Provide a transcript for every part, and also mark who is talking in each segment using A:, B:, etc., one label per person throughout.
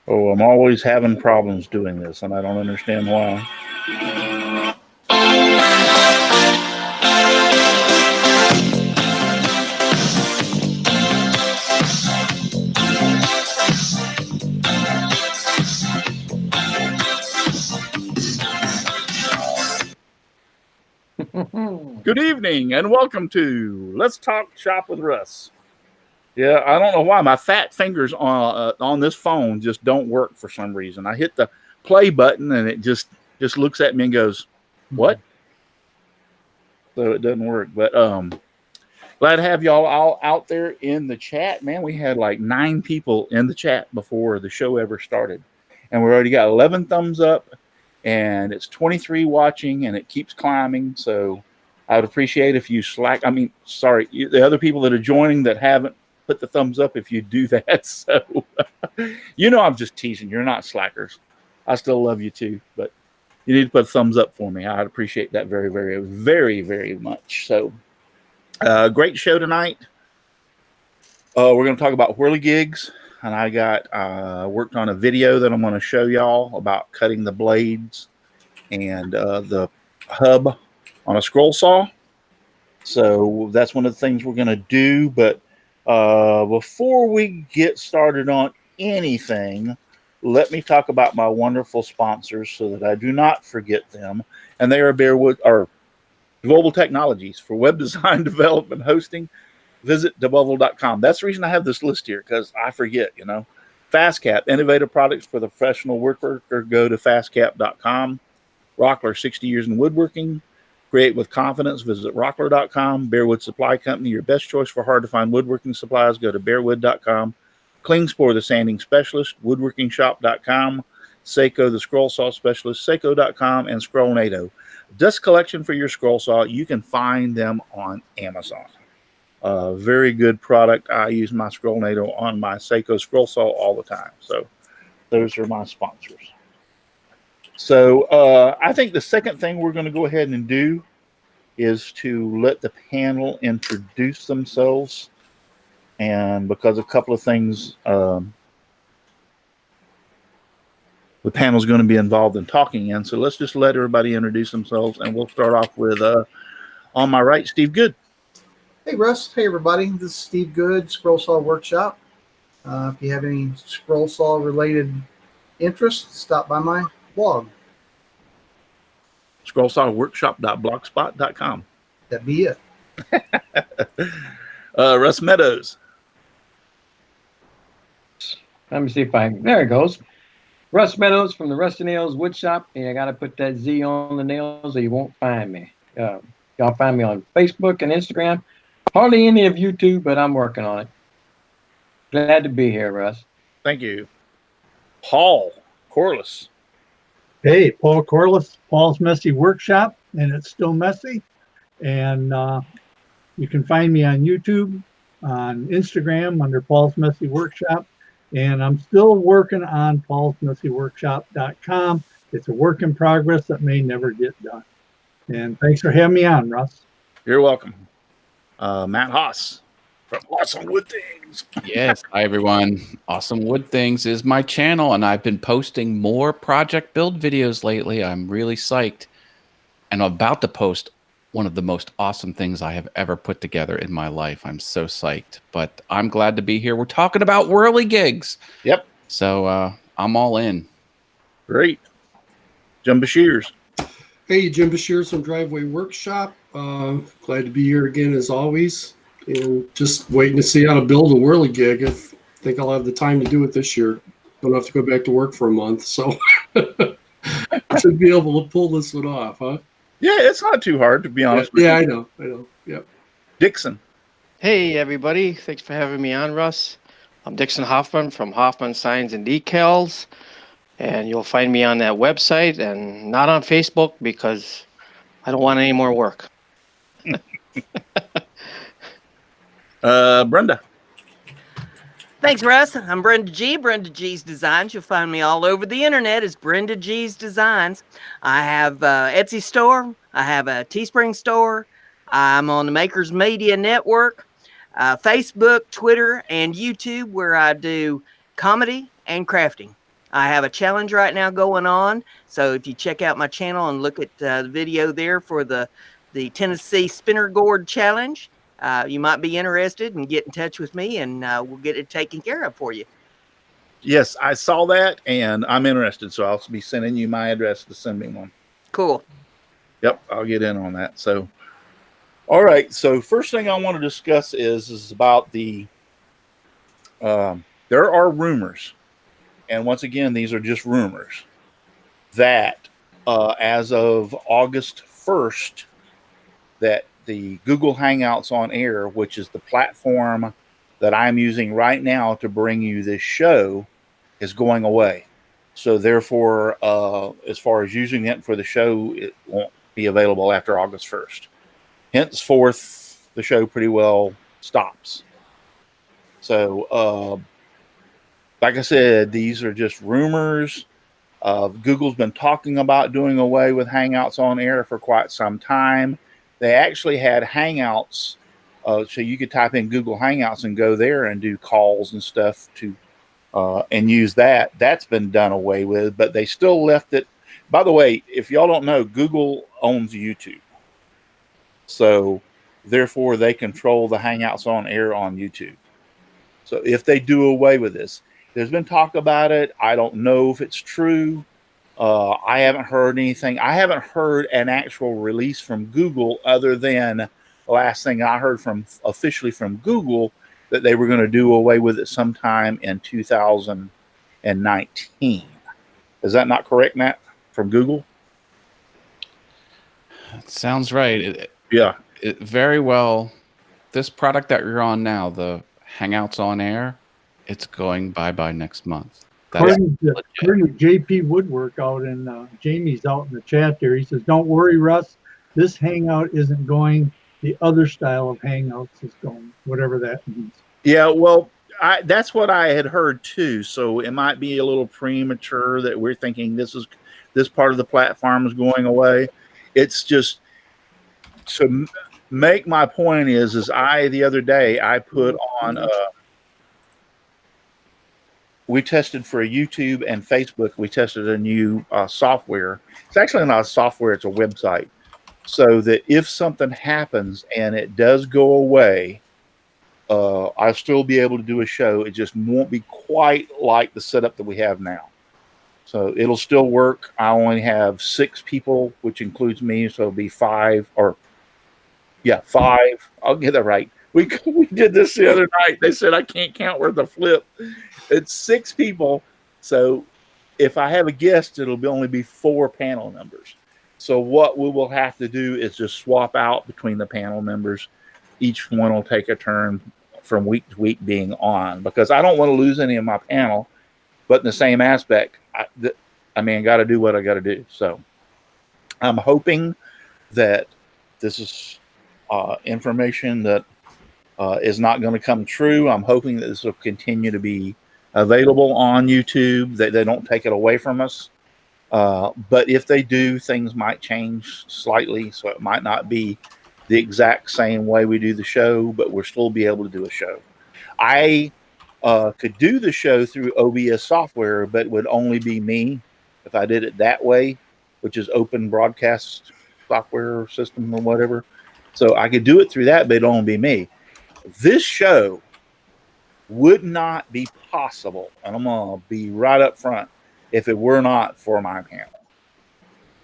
A: Oh, I'm always having problems doing this, and I don't understand why. Good evening, and welcome to Let's Talk Shop with Russ. Yeah, I don't know why my fat fingers on this phone just don't work for some reason. I hit the play button, and it just looks at me and goes, "What?" So it doesn't work. But glad to have y'all all out there in the chat. Man, we had like 9 people in the chat before the show ever started, and we already got 11 thumbs up, and it's 23 watching, and it keeps climbing. So I would appreciate if you the other people that are joining that haven't put the thumbs up, if you do that. So I'm just teasing. You're not slackers. I still love you too, but you need to put a thumbs up for me. I'd appreciate that very, very, very, very much. So great show tonight. We're going to talk about whirligigs, and I got worked on a video that I'm going to show y'all about cutting the blades and the hub on a scroll saw. So that's one of the things we're going to do. But before we get started on anything, let me talk about my wonderful sponsors so that I do not forget them. And they are Global Technologies for web design, development, hosting. Visit debubble.com. That's the reason I have this list here, because I forget, FastCap, innovative products for the professional woodworker. Go to fastcap.com. Rockler, 60 years in woodworking. Create with confidence. Visit rockler.com. Bearwood Supply Company, your best choice for hard-to-find woodworking supplies. Go to bearwood.com. Klingspor, the sanding specialist. Woodworkingshop.com. Seiko, the scroll saw specialist. Seiko.com. And Scrollnado. Dust collection for your scroll saw. You can find them on Amazon. Very good product. I use my Scrollnado on my Seiko scroll saw all the time. So those are my sponsors. So I think the second thing we're going to go ahead and do is to let the panel introduce themselves. And because a couple of things, the panel is going to be involved in talking in. So let's just let everybody introduce themselves. And we'll start off with, on my right, Steve Good.
B: Hey, Russ. Hey, everybody. This is Steve Good, Scrollsaw Workshop. If you have any Scrollsaw related interests, stop by my blog.
A: Scrollsawworkshop.blogspot.com.
B: That'd be it.
A: Russ Meadows.
C: Let me see if there it goes. Russ Meadows from the Rusty Nails Woodshop. And I got to put that Z on the nails or you won't find me. Y'all find me on Facebook and Instagram. Hardly any of YouTube, but I'm working on it. Glad to be here, Russ.
A: Thank you. Paul Corliss.
D: Hey, Paul Corliss, Paul's Messy Workshop, and it's still messy. And you can find me on YouTube, on Instagram under Paul's Messy Workshop. And I'm still working on paulsmessyworkshop.com. It's a work in progress that may never get done. And thanks for having me on, Russ.
A: You're welcome. Matt Haas from Awesome Wood Things.
E: Yes. Hi, everyone. Awesome Wood Things is my channel, and I've been posting more project build videos lately. I'm really psyched. And I'm about to post one of the most awesome things I have ever put together in my life. I'm so psyched. But I'm glad to be here. We're talking about whirligigs.
A: Yep.
E: So I'm all in.
A: Great. Jim Bashirs.
F: Hey, Jim Bashirs from Driveway Workshop. Glad to be here again as always. And just waiting to see how to build a whirligig. I think I'll have the time to do it this year. Don't have to go back to work for a month. So I should be able to pull this one off, huh?
A: Yeah, it's not too hard, to be honest with you.
F: Yeah, I know. Yep.
A: Dixon.
G: Hey, everybody. Thanks for having me on, Russ. I'm Dixon Hoffman from Hoffman Signs and Decals. And you'll find me on that website and not on Facebook because I don't want any more work.
A: Brenda.
H: Thanks, Russ. I'm Brenda G. Brenda G's Designs. You'll find me all over the internet as Brenda G's Designs. I have an Etsy store. I have a Teespring store. I'm on the Makers Media Network. Facebook, Twitter, and YouTube, where I do comedy and crafting. I have a challenge right now going on, so if you check out my channel and look at the video there for the Tennessee Spinner Gourd Challenge, you might be interested and get in touch with me, and we'll get it taken care of for you.
A: Yes, I saw that, and I'm interested, so I'll be sending you my address to send me one.
H: Cool.
A: Yep, I'll get in on that. So, all right. So, first thing I want to discuss is about the. There are rumors, and once again, these are just rumors, that as of August 1st, that the Google Hangouts On Air, which is the platform that I'm using right now to bring you this show, is going away. So therefore, as far as using it for the show, it won't be available after August 1st. Henceforth, the show pretty well stops. So, like I said, these are just rumors. Google's been talking about doing away with Hangouts On Air for quite some time. They actually had Hangouts, so you could type in Google Hangouts and go there and do calls and stuff to and use that. That's been done away with, but they still left it. By the way, if y'all don't know, Google owns YouTube. So therefore, they control the Hangouts On Air on YouTube. So if they do away with this, there's been talk about it. I don't know if it's true. I haven't heard anything. I haven't heard an actual release from Google other than the last thing I heard from officially from Google, that they were going to do away with it sometime in 2019. Is that not correct, Matt, from Google?
E: That sounds right.
A: Yeah.
E: Very well. This product that you're on now, the Hangouts On Air, it's going bye-bye next month.
D: According to JP Woodwork out in Jamie's out in the chat there, he says, "Don't worry, Russ. This Hangout isn't going. The other style of Hangouts is going." Whatever that means.
A: Yeah, well, that's what I had heard too. So it might be a little premature that we're thinking this part of the platform is going away. It's just to make my point is the other day I put on. We tested for YouTube and Facebook. We tested a new software. It's actually not a software, it's a website. So that if something happens and it does go away, I'll still be able to do a show. It just won't be quite like the setup that we have now. So it'll still work. I only have 6 people, which includes me. So it'll be 5 5. I'll get that right. We did this the other night. They said I can't count worth a flip. It's 6 people. So if I have a guest, it'll only be 4 panel members. So what we will have to do is just swap out between the panel members. Each one will take a turn from week to week being on, because I don't want to lose any of my panel. But in the same aspect, I got to do what I got to do. So I'm hoping that this is information that is not going to come true. I'm hoping that this will continue to be available on YouTube, that they don't take it away from us. But if they do, things might change slightly. So it might not be the exact same way we do the show, but we'll still be able to do a show. I could do the show through OBS software, but it would only be me if I did it that way, which is open broadcast software system or whatever. So I could do it through that, but it'd only be me. This show would not be possible, and I'm going to be right up front, if it were not for my panel.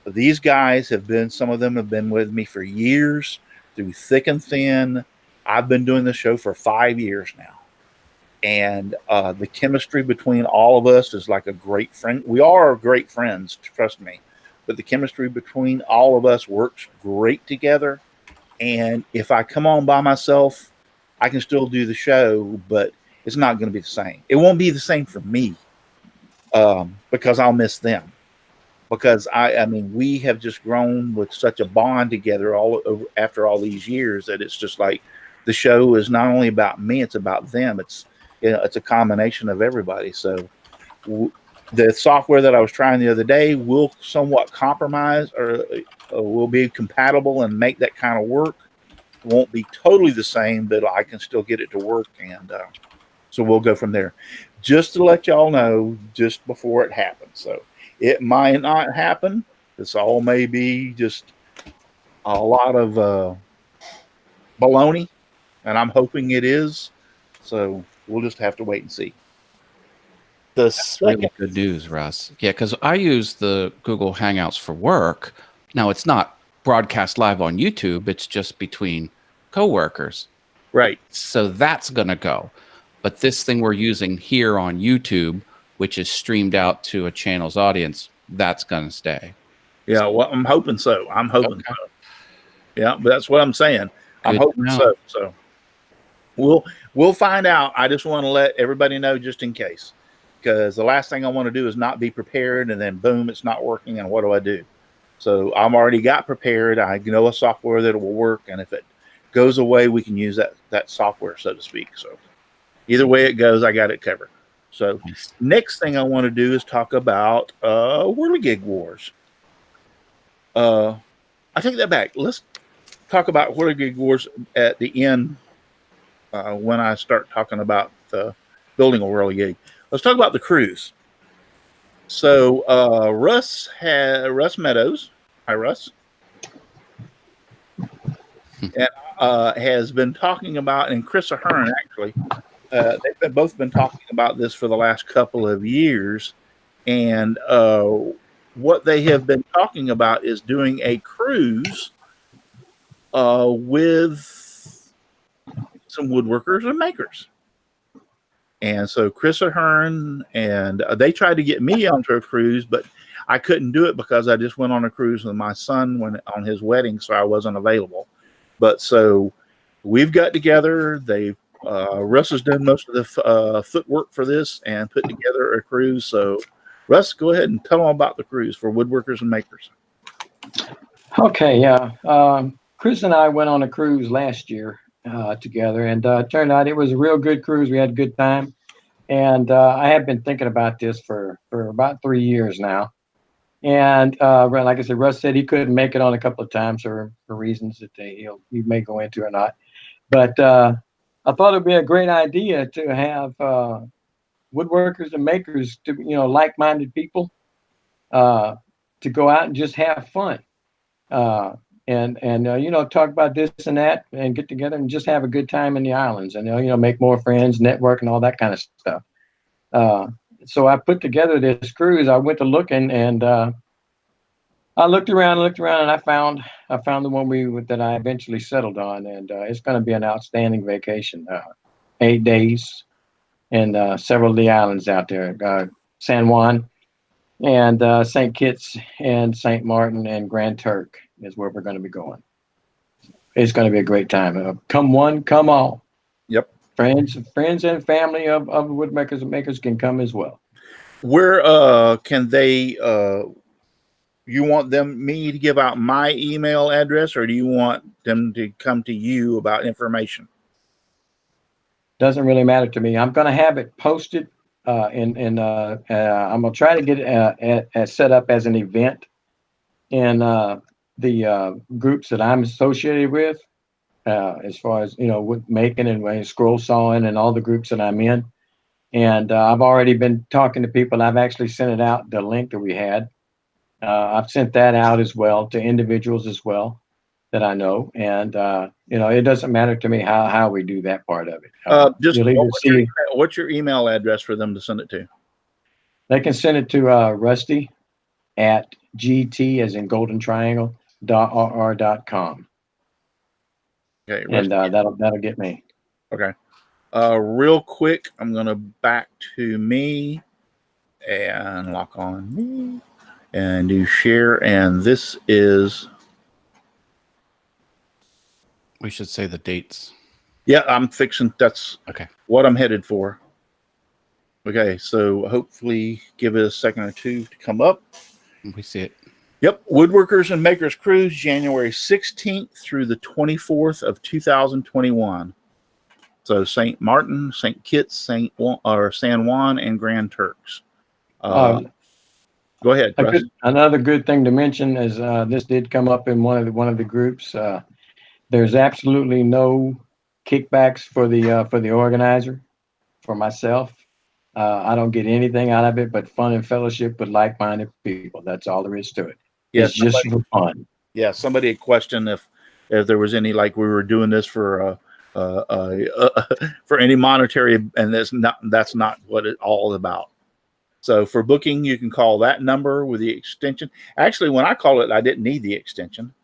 A: These guys some of them have been with me for years, through thick and thin. I've been doing the show for 5 years now. And the chemistry between all of us is like a great friend. We are great friends, trust me. But the chemistry between all of us works great together. And if I come on by myself, I can still do the show, but it's not going to be the same. It won't be the same for me, because I'll miss them. Because we have just grown with such a bond together after all these years, that it's just like the show is not only about me, it's about them. It's a combination of everybody. So the software that I was trying the other day will somewhat compromise or will be compatible and make that kind of work. won't be totally the same, but I can still get it to work, and so we'll go from there. Just to let y'all know, just before it happens. So it might not happen. This all may be just a lot of baloney, and I'm hoping it is. So we'll just have to wait and see. The second,
E: Really good news, Russ. Yeah, because I use the Google Hangouts for work. Now, it's not broadcast live on YouTube. It's just between coworkers.
A: right?
E: So that's going to go. But this thing we're using here on YouTube, which is streamed out to a channel's audience, that's going to stay.
A: Yeah, well, I'm hoping so. I'm hoping
E: Okay.
A: so. Yeah, but that's what I'm saying. I'm
E: Good to
A: hoping
E: know.
A: so. So we'll find out. I just want to let everybody know just in case, because the last thing I want to do is not be prepared, and then boom, it's not working, and what do I do? So I'm already got prepared. I know a software that will work, and if it goes away, we can use that software, so to speak. So either way it goes, I got it covered. So
E: Nice.
A: next thing I want to do is talk about Whirligig Wars. I take that back. Let's talk about Whirligig Wars at the end when I start talking about building a Whirligig. Let's talk about the cruise. So Russ Meadows, hi Russ, and has been talking about, and Chris Ahern actually, they've both been talking about this for the last couple of years, and what they have been talking about is doing a cruise with some woodworkers and makers. And so Chris Ahern and they tried to get me onto a cruise, but I couldn't do it because I just went on a cruise with my son on his wedding, so I wasn't available. But so we've got together. Russ has done most of the footwork for this and put together a cruise. So Russ, go ahead and tell them about the cruise for woodworkers and makers.
C: Okay, yeah. Chris and I went on a cruise last year together, and turned out it was a real good cruise. We had a good time, and I have been thinking about this for about 3 years now. And like I said, Russ said he couldn't make it on a couple of times for reasons that he may go into or not. But I thought it'd be a great idea to have woodworkers and makers, to like-minded people, to go out and just have fun. And talk about this and that, and get together and just have a good time in the islands, and make more friends, network, and all that kind of stuff. So I put together this cruise. I went to looking, and I looked around, and I found the one that I eventually settled on, and it's going to be an outstanding vacation. 8 days, and several of the islands out there, San Juan, and St. Kitts, and St. Martin, and Grand Turk is where we're going to be going. It's going to be a great time. Come one, come all.
A: Yep.
C: Friends and family of woodmakers and makers can come as well.
A: Where can they? You want me to give out my email address, or do you want them to come to you about information?
C: Doesn't really matter to me. I'm going to have it posted, I'm going to try to get it set up as an event in the groups that I'm associated with, as far as wood making and Scrollsawing and all the groups that I'm in. And I've already been talking to people. I've actually sent it out, the link that we had. I've sent that out as well to individuals as well that I know. And it doesn't matter to me how we do that part of it.
A: What's your email address for them to send it to?
C: They can send it to Rusty at GT, as in Golden Triangle, .rr.com.
A: Okay,
C: and that'll get me.
A: Okay. Real quick, I'm gonna back to me and lock on me and do share. And this is.
E: We should say the dates.
A: Yeah, I'm fixing. That's
E: okay.
A: What I'm headed for. Okay, so hopefully give it a second or two to come up.
E: We see it.
A: Yep, Woodworkers and Makers Cruise, January 16th through the 24th of 2021. So St. Martin, St. Kitts, San Juan, and Grand Turks. Go ahead, Russ.
C: Another good thing to mention is this did come up in one of the groups. There's absolutely no kickbacks for the organizer, for myself. I don't get anything out of it but fun and fellowship with like-minded people. That's all there is to it.
A: Yeah,
C: It's just for fun.
A: Yeah, somebody had questioned if there was any, like, we were doing this for for any monetary, and that's not what it's all about. So for booking, you can call that number with the extension. Actually, when I called it, I didn't need the extension.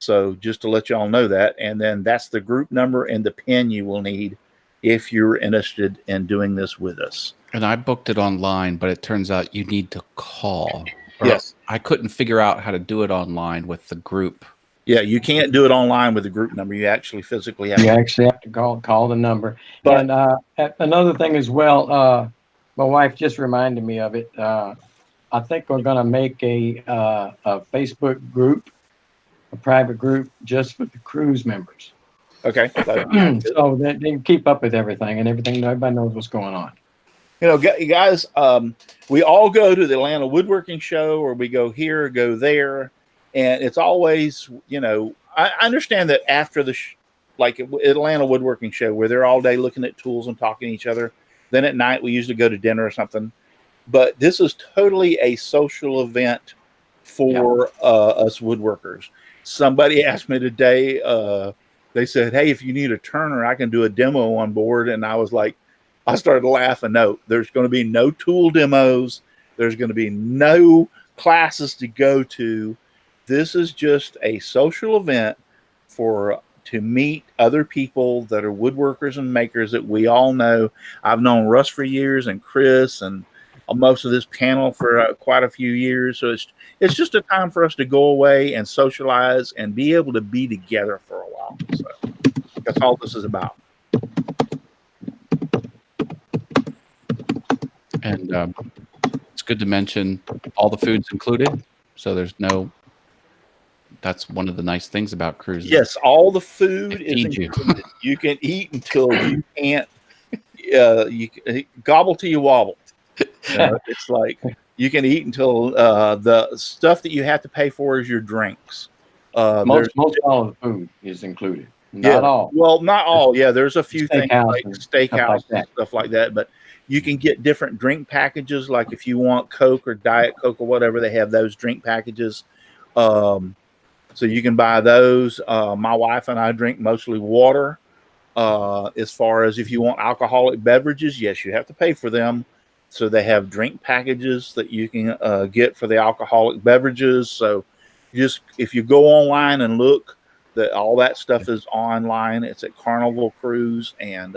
A: So just to let y'all know that, and then that's the group number and the PIN you will need if you're interested in doing this with us.
E: And I booked it online, but it turns out you need to call.
A: Yes.
E: I couldn't figure out how to do it online with the group.
A: Yeah, you can't do it online with the group number. You actually physically have.
C: You actually have to call the number.
A: But,
C: And another thing as well, my wife just reminded me of it. I think we're going to make a Facebook group, a private group, just for the cruise members.
A: Okay.
C: So that they can keep up with everything, and everybody knows what's going on.
A: You know, guys, we all go to the Atlanta Woodworking Show, or we go here, go there, and it's always, you know, I understand that after the like Atlanta Woodworking Show, where they're all day looking at tools and talking to each other, then at night we usually go to dinner or something. But this is totally a social event for us woodworkers. Somebody asked me today, they said, hey, if you need a turner, I can do a demo on board. And I was like, I started laughing. No, there's going to be no tool demos. There's going to be no classes to go to. This is just a social event to meet other people that are woodworkers and makers that we all know. I've known Russ for years, and Chris, and most of this panel for quite a few years. So it's just a time for us to go away and socialize and be able to be together for a while. So that's all this is about.
E: And it's good to mention all the food's included. So that's one of the nice things about cruises.
A: Yes, all the food is included. You can eat until you can't. You gobble till you wobble. It's like you can eat until the stuff that you have to pay for is your drinks.
C: Most all of the food is included. Not all.
A: Well, not all. Yeah, there's a few things like steakhouse
C: like
A: and stuff like that. But you can get different drink packages. Like if you want Coke or Diet Coke or whatever, they have those drink packages. So you can buy those. My wife and I drink mostly water. As far as if you want alcoholic beverages, yes, you have to pay for them. So they have drink packages that you can get for the alcoholic beverages. So just if you go online and look, that all that stuff is online. It's at Carnival Cruise, and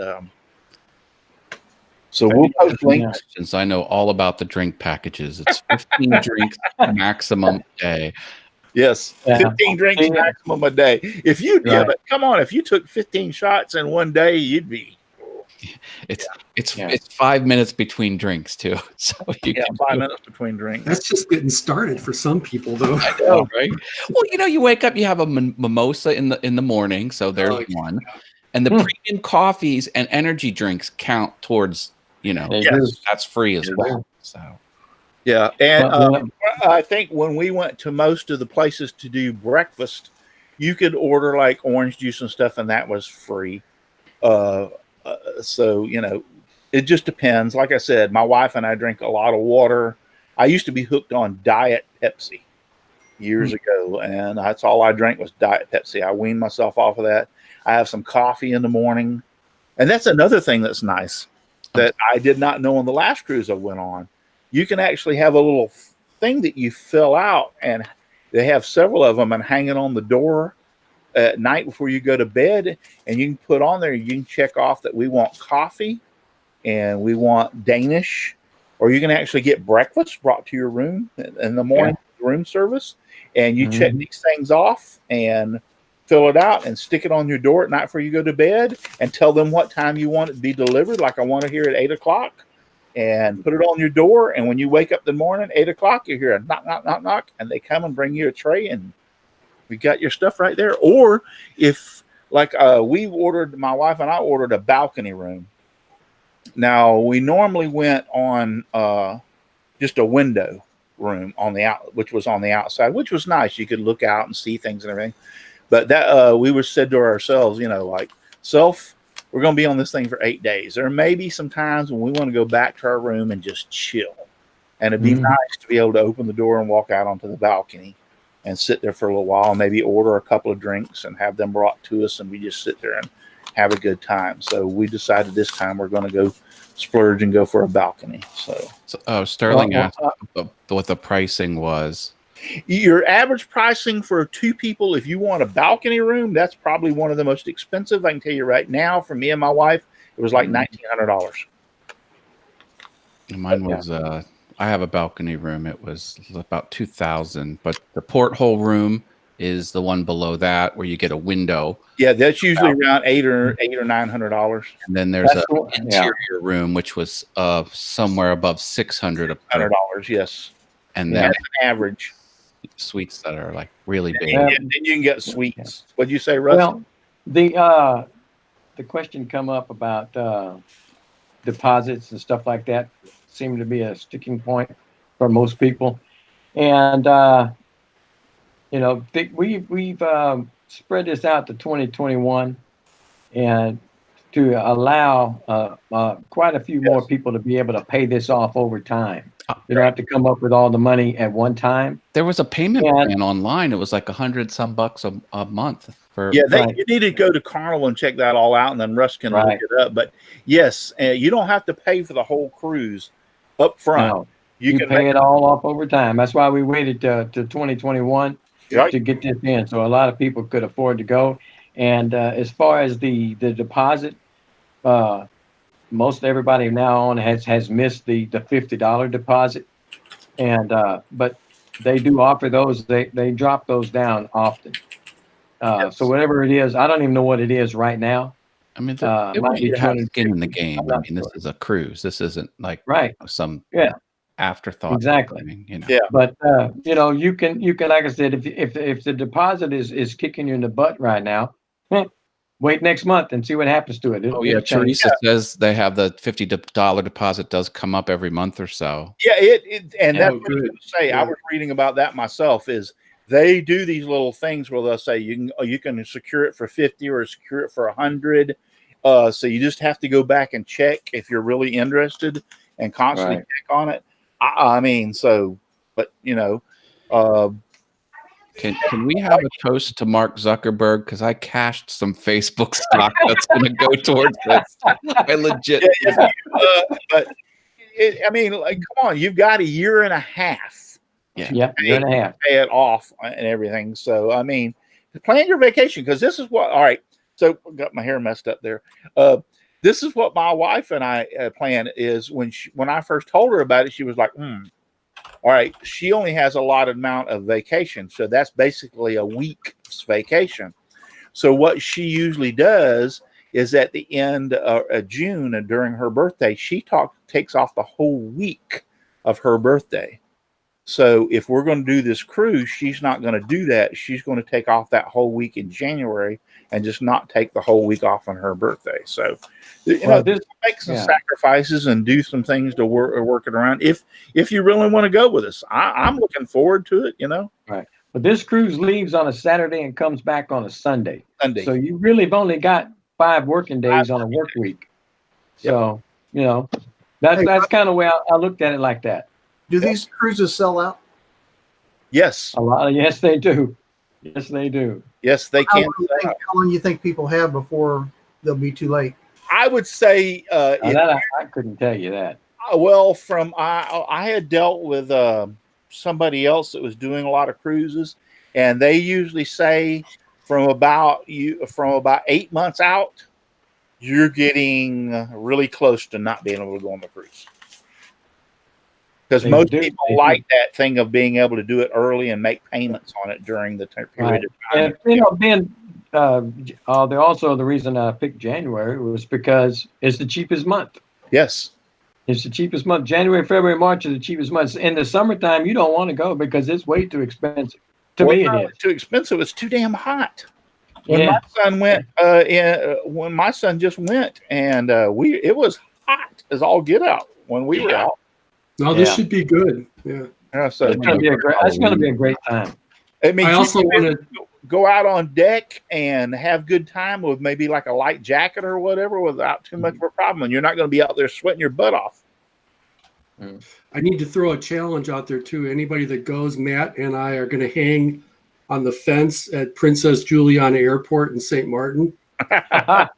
A: so we'll post links.
E: Since I know all about the drink packages, it's 15 drinks maximum a day.
A: Yes, 15 drinks maximum a day. If you but come on, if you took 15 shots in one day, you'd be.
E: It's 5 minutes between drinks too. So you
A: 5 minutes between drinks.
F: That's just getting started for some people, though.
E: I know, right? Well, you know, you wake up, you have a mimosa in the morning, so there's one, and the premium coffees and energy drinks count towards, you know, that's free as well. So.
A: Yeah, and I think when we went to most of the places to do breakfast, you could order like orange juice and stuff, and that was free. So, you know, it just depends. Like I said, my wife and I drink a lot of water. I used to be hooked on Diet Pepsi years ago, and that's all I drank was Diet Pepsi. I weaned myself off of that. I have some coffee in the morning, and that's another thing that's nice that I did not know on the last cruise I went on. You can actually have a little thing that you fill out, and they have several of them and hang it on the door at night before you go to bed, and you can put on there, you can check off that we want coffee and we want Danish, or you can actually get breakfast brought to your room in the morning, room service, and you check these things off and fill it out and stick it on your door at night before you go to bed, and tell them what time you want it to be delivered. Like, I want it here at 8 o'clock, and put it on your door, and when you wake up in the morning, 8 o'clock, you hear a knock, knock, knock, knock, and they come and bring you a tray, and we got your stuff right there. Or if, like, my wife and I ordered a balcony room. Now, we normally went on just a window room on the which was on the outside, which was nice. You could look out and see things and everything. But that we were said to ourselves, like self, we're going to be on this thing for 8 days. There may be some times when we want to go back to our room and just chill. And it'd be nice to be able to open the door and walk out onto the balcony and sit there for a little while, maybe order a couple of drinks and have them brought to us, and we just sit there and have a good time. So we decided this time we're going to go splurge and go for a balcony. So
E: Sterling asked what the pricing was.
A: Your average pricing for 2 people, if you want a balcony room, that's probably one of the most expensive. I can tell you right now, for me and my wife, it was like $1,900.
E: Mine was I have a balcony room. It was about $2,000, but the porthole room is the one below that where you get a window.
A: Yeah, that's usually around $800 or $900.
E: And then there's an interior room, which was somewhere above $600.
A: Yes,
E: And
A: that's an average.
E: Suites that are like really big.
A: Then you can get suites. What'd you say, Russ?
C: Well, the question come up about deposits and stuff like that seem to be a sticking point for most people, and we've spread this out to 2021 and to allow quite a few more people to be able to pay this off over time. You don't have to come up with all the money at one time.
E: There was a payment plan online. It was like $100-some a month.
A: You need to go to Carnival and check that all out, and then Russ can look it up. But yes, you don't have to pay for the whole cruise up front.
C: No, you can pay it all off over time. That's why we waited to 2021 to get this in, so a lot of people could afford to go. And as far as the deposit, most everybody now on has missed the $50 deposit, and but they do offer those. They drop those down often. So whatever it is, I don't even know what it is right now.
E: I mean, it might be trying to get in the game. I mean, this is a cruise. This isn't like some afterthought.
C: Exactly. But you can like I said, if the deposit is kicking you in the butt right now, wait next month and see what happens to it.
E: Teresa says they have the $50 deposit does come up every month or so.
A: Yeah, and that's what I was going to say. I was reading about that myself. Is they do these little things where they'll say you can secure it for 50 or secure it for 100. So you just have to go back and check if you're really interested and constantly check on it. I mean, but
E: Can we have a toast to Mark Zuckerberg? Because I cashed some Facebook stock that's going to go towards this. I legit.
A: But I mean, like, come on, you've got a year and a half.
C: Year and a half.
A: Pay it off and everything. So I mean, plan your vacation, because this is what. All right. So got my hair messed up there. This is what my wife and I plan is when I first told her about it, she was like, all right, she only has a allotted amount of vacation. So that's basically a week's vacation. So what she usually does is at the end of June and during her birthday, she takes off the whole week of her birthday. So if we're going to do this cruise, she's not going to do that. She's going to take off that whole week in January and just not take the whole week off on her birthday. So, make some sacrifices and do some things to work it around. If you really want to go with us, I'm looking forward to it.
C: Right. But this cruise leaves on a Saturday and comes back on a Sunday. So you really have only got 5 working days on a work week. So that's kind of where I looked at it like that.
B: Do these cruises sell out?
A: Yes.
C: A lot. Yes, they do. Yes, they do.
A: Yes, they can.
B: How long do you think people have before they'll be too late?
A: I would say
C: I couldn't tell you that.
A: Well, I had dealt with somebody else that was doing a lot of cruises, and they usually say from about 8 months out, you're getting really close to not being able to go on the cruise. Because most people like that thing of being able to do it early and make payments on it during the period of time.
C: And also the reason I picked January was because it's the cheapest month.
A: Yes.
C: It's the cheapest month. January, February, March are the cheapest months. In the summertime, you don't want to go because it's way too expensive. To me, it is.
A: Too expensive. It's too damn hot. When my son went, when my son just went, and it was hot as all get out when we were out.
F: No, this should be good. Yeah.
A: So
C: it's going to be a great time.
F: I also want to.
A: go out on deck and have good time with maybe like a light jacket or whatever without too much of a problem. And you're not going to be out there sweating your butt off.
F: I need to throw a challenge out there too. Anybody that goes, Matt and I are going to hang on the fence at Princess Juliana Airport in St. Martin and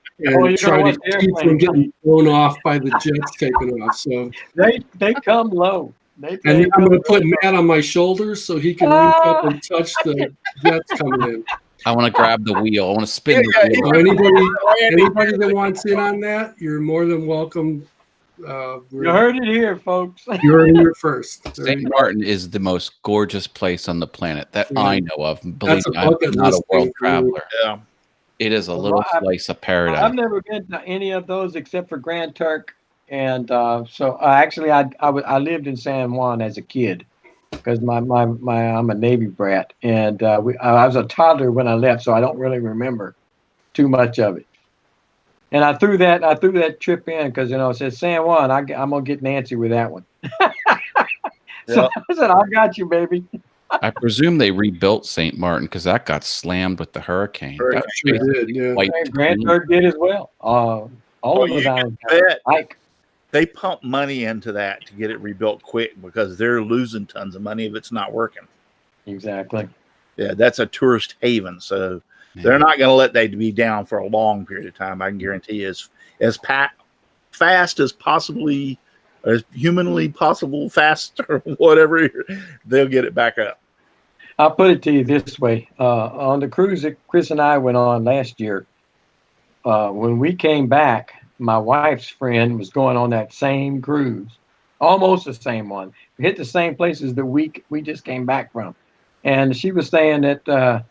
F: try to keep from getting blown off by the jets taking off. So
C: they come low.
F: And then I'm going to put Matt on my shoulders so he can reach up and touch the jets coming in.
E: I want to grab the wheel. I want to spin the wheel.
F: So anybody that wants in on that, you're more than welcome.
C: You heard it here, folks.
F: You're in here first.
E: St. Martin is the most gorgeous place on the planet that I know of. Believe me, I'm not a world traveler.
A: Yeah.
E: It is a little slice of paradise.
C: I've never been to any of those except for Grand Turk, and so I lived in San Juan as a kid because I'm a Navy brat, and I was a toddler when I left, so I don't really remember too much of it. And I threw that trip in because it said San Juan. I'm gonna get Nancy with that one. So I said, I got you, baby.
E: I presume they rebuilt St. Martin because that got slammed with the hurricane. That
F: sure did, yeah.
C: Grand Turk did as well. All of those islands.
A: They pump money into that to get it rebuilt quick because they're losing tons of money if it's not working.
C: Exactly.
A: Yeah, that's a tourist haven, so they're not going to let that be down for a long period of time. I can guarantee you, as fast as possibly, as humanly possible, fast or whatever, they'll get it back up.
C: I'll put it to you this way: on the cruise that Chris and I went on last year, when we came back, my wife's friend was going on that same cruise, almost the same one. We hit the same places the week we just came back from, and she was saying that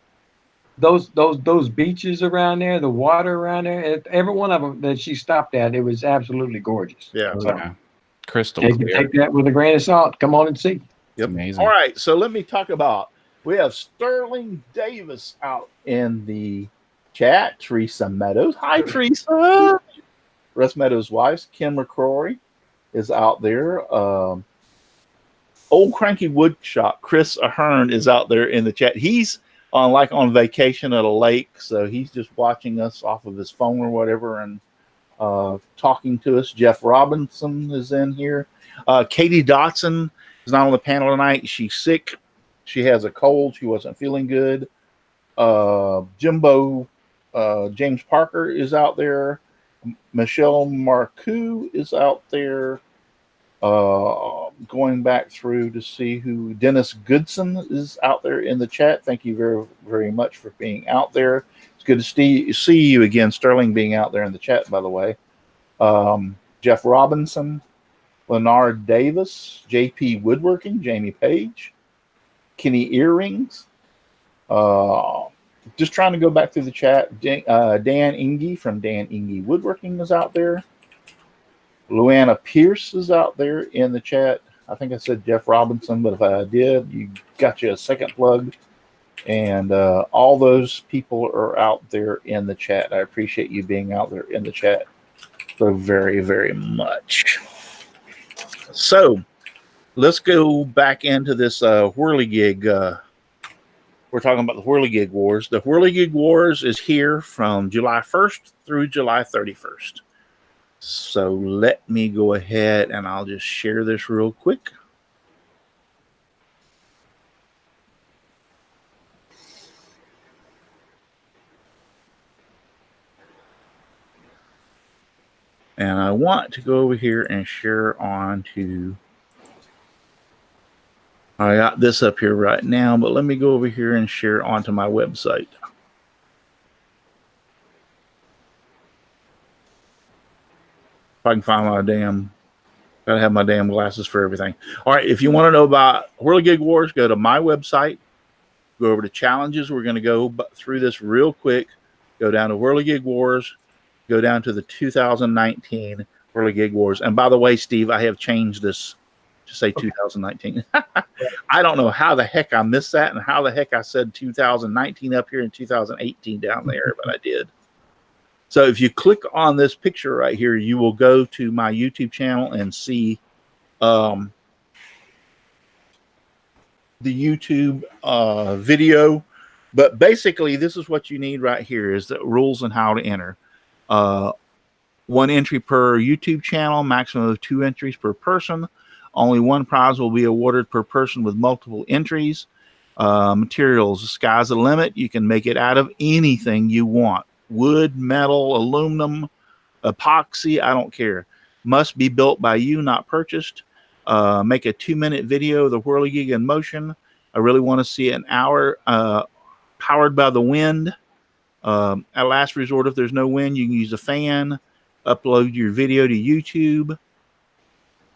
C: those beaches around there, the water around there, every one of them that she stopped at, it was absolutely gorgeous.
A: Yeah,
C: so,
E: crystal clear.
C: Take that with a grain of salt. Come on and see.
A: Yep.
E: Amazing.
A: All right, so let me talk about. We have Sterling Davis out in the chat. Teresa Meadows. Hi, Teresa. Russ Meadows' wife, Kim McCrory, is out there. Old Cranky Woodshop, Chris Ahern, is out there in the chat. He's on vacation at a lake, so he's just watching us off of his phone or whatever and talking to us. Jeff Robinson is in here. Katie Dotson is not on the panel tonight. She's sick. She has a cold. She wasn't feeling good. Jimbo James Parker is out there. Michelle Marcoux is out there. Going back through to see who Dennis Goodson is out there in the chat. Thank you very, very much for being out there. It's good to see you again, Sterling, being out there in the chat, by the way. Jeff Robinson, Leonard Davis, JP Woodworking, Jamie Page, Kenny Earrings. Just trying to go back through the chat. Dan Inge from Dan Inge Woodworking is out there. Luana Pierce is out there in the chat. I think I said Jeff Robinson, but if I did, you got you a second plug. And all those people are out there in the chat. I appreciate you being out there in the chat so very, very much. So let's go back into this Whirligig. We're talking about the Whirligig Wars. The Whirligig Wars is here from July 1st through July 31st. So let me go ahead and I'll just share this real quick. And I want to go over here and share on to, I got this up here right now, but let me go over here and share onto my website. If I can find my gotta have my damn glasses for everything. All right, if you want to know about Whirligig Wars, go to my website, go over to challenges. We're going to go through this real quick. Go down to Whirligig Wars, go down to the 2019 Whirligig Wars. And by the way, Steve, I have changed this to say 2019. I don't know how the heck I missed that and how the heck I said 2019 up here and 2018 down there, but I did. So if you click on this picture right here, you will go to my YouTube channel and see the YouTube video But basically, this is what you need right here is the rules and how to enter. 1 entry per YouTube channel, maximum of 2 entries per person. Only 1 prize will be awarded per person with multiple entries. Materials, the sky's the limit. You can make it out of anything you want. Wood, metal, aluminum, epoxy, I don't care. Must be built by you, not purchased. Make a 2-minute video of the Whirligig in motion. I really want to see an hour powered by the wind. At last resort, if there's no wind, you can use a fan. Upload your video to YouTube.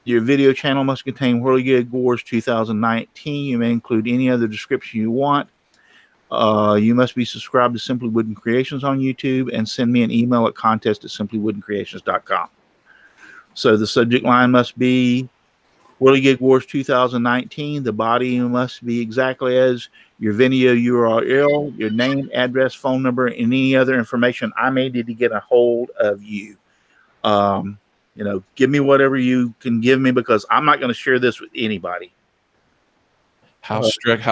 A: Your video channel must contain Whirligig Wars 2019. You may include any other description you want. You must be subscribed to Simply Wooden Creations on YouTube and send me an email at contest@simplywoodencreations.com. So the subject line must be Whirligig Wars 2019. The body must be exactly as your video URL, your name, address, phone number, and any other information I may need to get a hold of you. You know, give me whatever you can give me because I'm not going to share this with anybody.
E: How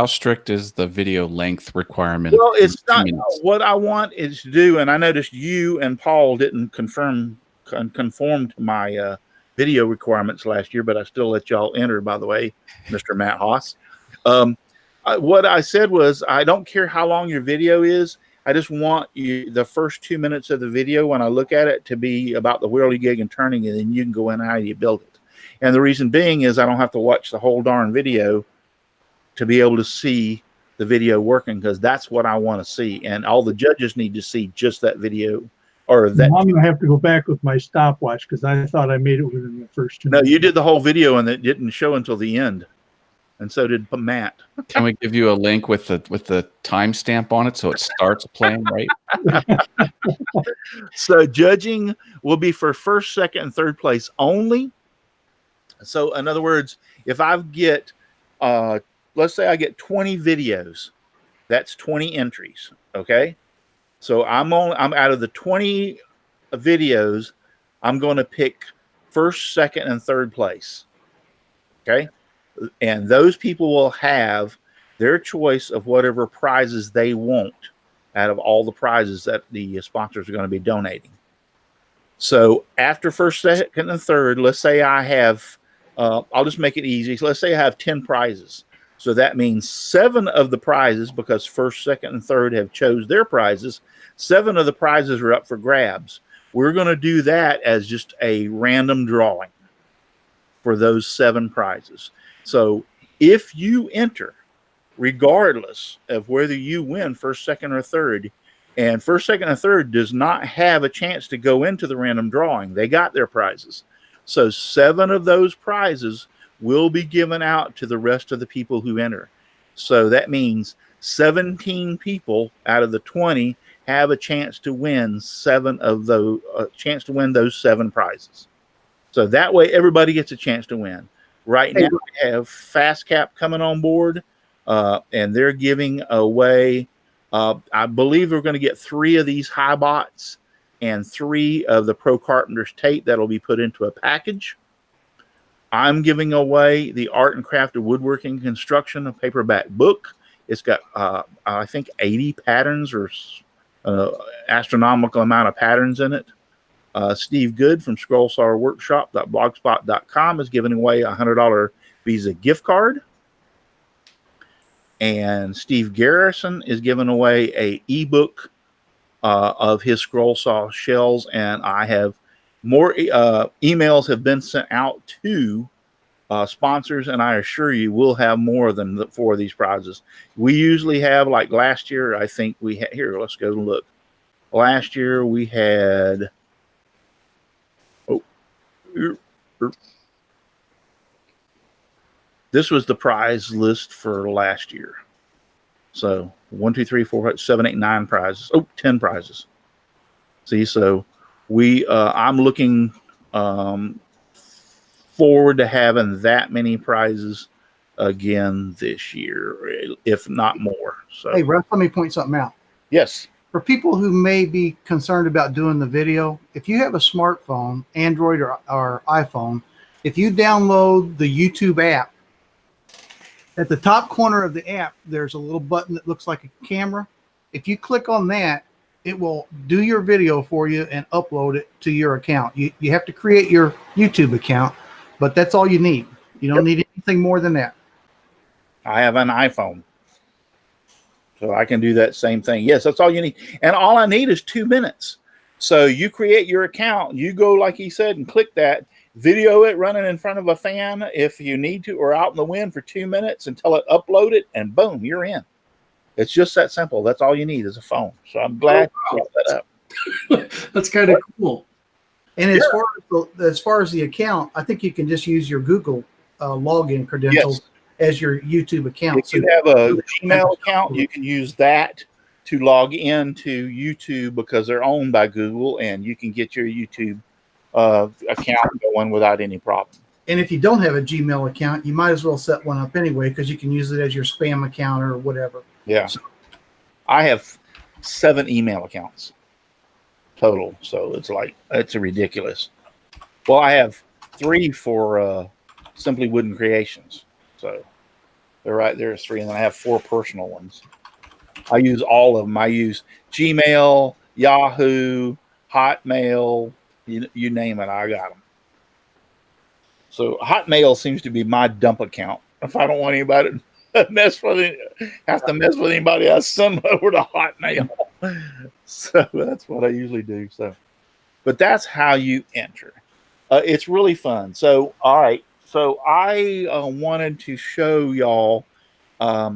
E: strict is the video length requirement?
A: Well, it's not what I want is to do, and I noticed you and Paul didn't conform to my video requirements last year, but I still let y'all enter, by the way, Mr. Matt Haas. What I said was, I don't care how long your video is. I just want you, the first 2 minutes of the video, when I look at it, to be about the Whirligig and turning, and then you can go in how you build it. And the reason being is I don't have to watch the whole darn video to be able to see the video working, because that's what I want to see. And all the judges need to see just that video. Or that.
D: I'm going to have to go back with my stopwatch because I thought I made it within the first 2 minutes.
A: No, you did the whole video and it didn't show until the end. And so did Matt.
E: Can we give you a link with the timestamp on it so it starts playing right?
A: So judging will be for first, second, and third place only. So in other words, if I get, let's say I get 20 videos, that's 20 entries. Okay. So I'm out of the 20 videos, I'm going to pick first, second, and third place. Okay. And those people will have their choice of whatever prizes they want out of all the prizes that the sponsors are going to be donating. So after first, second, and third, let's say I have, I'll just make it easy. So let's say I have 10 prizes. So that means 7 of the prizes, because first, second, and third have chose their prizes, 7 of the prizes are up for grabs. We're going to do that as just a random drawing for those 7 prizes. So if you enter, regardless of whether you win first, second, or third, and first, second, and third does not have a chance to go into the random drawing, they got their prizes. So 7 of those prizes will be given out to the rest of the people who enter. So that means 17 people out of the 20 have a chance to win 7 of those, those 7 prizes. So that way everybody gets a chance to win. Right now we have Fast Cap coming on board, and they're giving away, I believe we're going to get 3 of these high bots and 3 of the Pro Carpenter's tape that'll be put into a package. I'm giving away the Art and Craft of Woodworking Construction, a paperback book. It's got, I think, 80 patterns or astronomical amount of patterns in it. Steve Good from Scrollsaw Workshop.blogspot.com is giving away a $100 Visa gift card. And Steve Garrison is giving away a ebook of his Scrollsaw shells. And I have more emails have been sent out to sponsors, and I assure you we'll have more than the 4 of these prizes. We usually have, like last year, I think we had, here, let's go look. Last year we had, this was the prize list for last year. So 1, 2, 3, 4, 5, 7, 8, 9 prizes. 10 prizes. See, so we I'm looking forward to having that many prizes again this year, if not more. So
B: Hey, Russ, let me point something out.
A: yes.
B: For people who may be concerned about doing the video, if you have a smartphone, Android or iPhone, if you download the YouTube app, at the top corner of the app, there's a little button that looks like a camera. If you click on that, it will do your video for you and upload it to your account. You have to create your YouTube account, but that's all you need. You don't need anything more than that.
A: I have an iPhone, so I can do that same thing. Yes, that's all you need. And all I need is 2 minutes. So you create your account, you go, like he said, and click that, video it running in front of a fan if you need to, or out in the wind for 2 minutes until it upload it, and boom, you're in. It's just that simple. That's all you need is a phone. So I'm glad you brought that up.
F: That's kind of cool.
B: And as far as the account, I think you can just use your Google login credentials as your YouTube account.
A: If you have a Gmail account, you can use that to log into YouTube because they're owned by Google, and you can get your YouTube account going without any problem.
B: And if you don't have a Gmail account, you might as well set one up anyway because you can use it as your spam account or whatever.
A: Yeah. So, I have 7 email accounts total, so it's ridiculous. Well, I have 3 for Simply Wooden Creations, so they're right there's 3, and then I have 4 personal ones. I use all of them. I use Gmail, Yahoo, Hotmail, you name it, I got them. So Hotmail seems to be my dump account. If I don't want anybody to mess with anybody, I send them over to Hotmail. So that's what I usually do. So, but that's how you enter. It's really fun. So, all right. So I wanted to show y'all a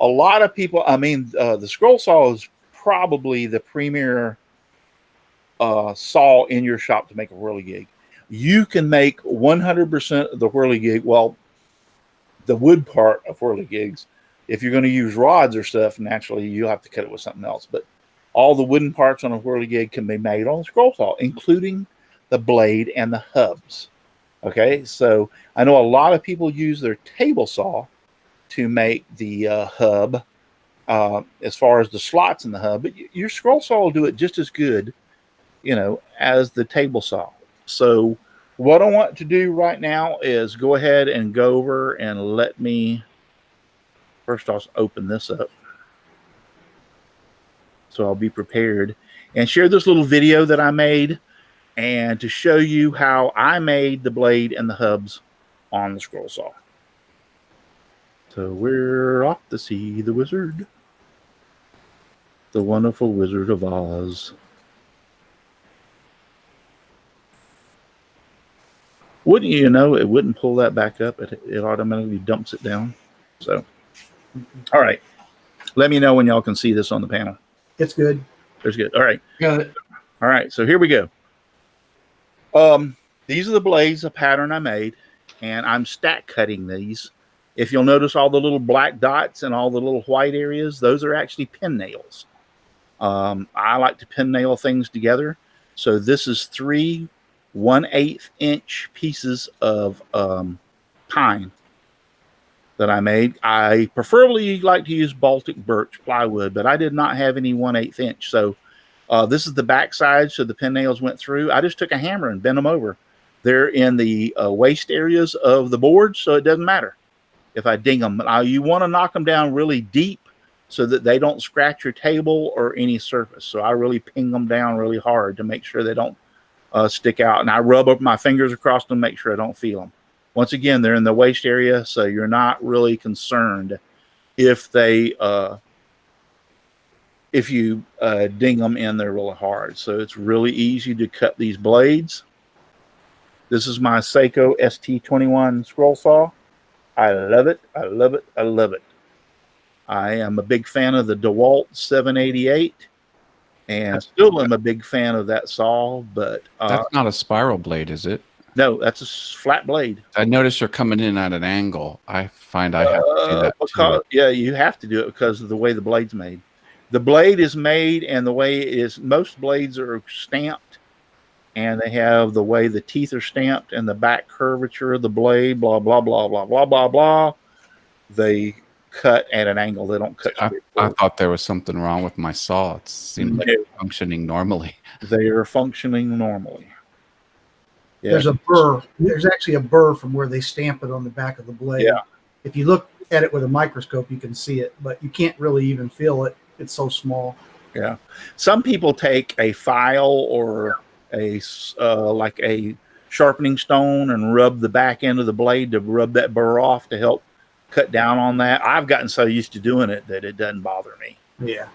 A: lot of people. I mean, the Scrollsaw is probably the premier saw in your shop to make a whirligig. You can make 100% of the whirligig. Well, the wood part of whirligigs. If you're going to use rods or stuff, naturally you'll have to cut it with something else. But all the wooden parts on a whirligig can be made on the Scrollsaw, including the blade and the hubs. Okay, so I know a lot of people use their table saw to make the hub as far as the slots in the hub, but your Scrollsaw will do it just as good, as the table saw. So what I want to do right now is go ahead and go over and let me, first I'll open this up. So I'll be prepared and share this little video that I made and to show you how I made the blade and the hubs on the Scrollsaw. So we're off to see the wizard, the wonderful Wizard of Oz. Wouldn't you know, it wouldn't pull that back up. It automatically dumps it down. So, all right. Let me know when y'all can see this on the panel.
B: It's good.
A: It's good. All right.
F: Got it.
A: All right. So here we go. These are the blades, a pattern I made, and I'm stack cutting these. If you'll notice all the little black dots and all the little white areas, those are actually pin nails. I like to pin nail things together. So this is 3 1/8 inch pieces of pine that I made. I preferably like to use Baltic birch plywood, but I did not have any 1/8 inch. So this is the back side, so the pin nails went through. I just took a hammer and bent them over. They're in the waist areas of the board, so it doesn't matter if I ding them. You want to knock them down really deep so that they don't scratch your table or any surface. So I really ping them down really hard to make sure they don't stick out, and I rub up my fingers across them, make sure I don't feel them. Once again, they're in the waist area, so you're not really concerned if they if you ding them in there really hard. So it's really easy to cut these blades. This is my Seiko ST21 Scrollsaw. I love it. I love it. I love it. I am a big fan of the DeWalt 788. And still am a big fan of that saw, but
E: that's not a spiral blade, is it?
A: No, that's a flat blade.
E: I notice you're coming in at an angle. I find I have to do that too.
A: Yeah, you have to do it because of the way the blade's made. The blade is made, and the way it is, most blades are stamped, and they have the way the teeth are stamped and the back curvature of the blade, blah, blah, blah, blah, blah, blah, blah. They cut at an angle. They don't cut.
E: I thought there was something wrong with my saw. It seemed like it's functioning normally.
A: They are functioning normally. Yeah.
B: There's a burr. There's actually a burr from where they stamp it on the back of the blade.
A: Yeah.
B: If you look at it with a microscope, you can see it, but you can't really even feel it It's so small.
A: Yeah. Some people take a file or a like a sharpening stone and rub the back end of the blade to rub that burr off to help cut down on that. I've gotten so used to doing it that it doesn't bother me.
B: Yeah.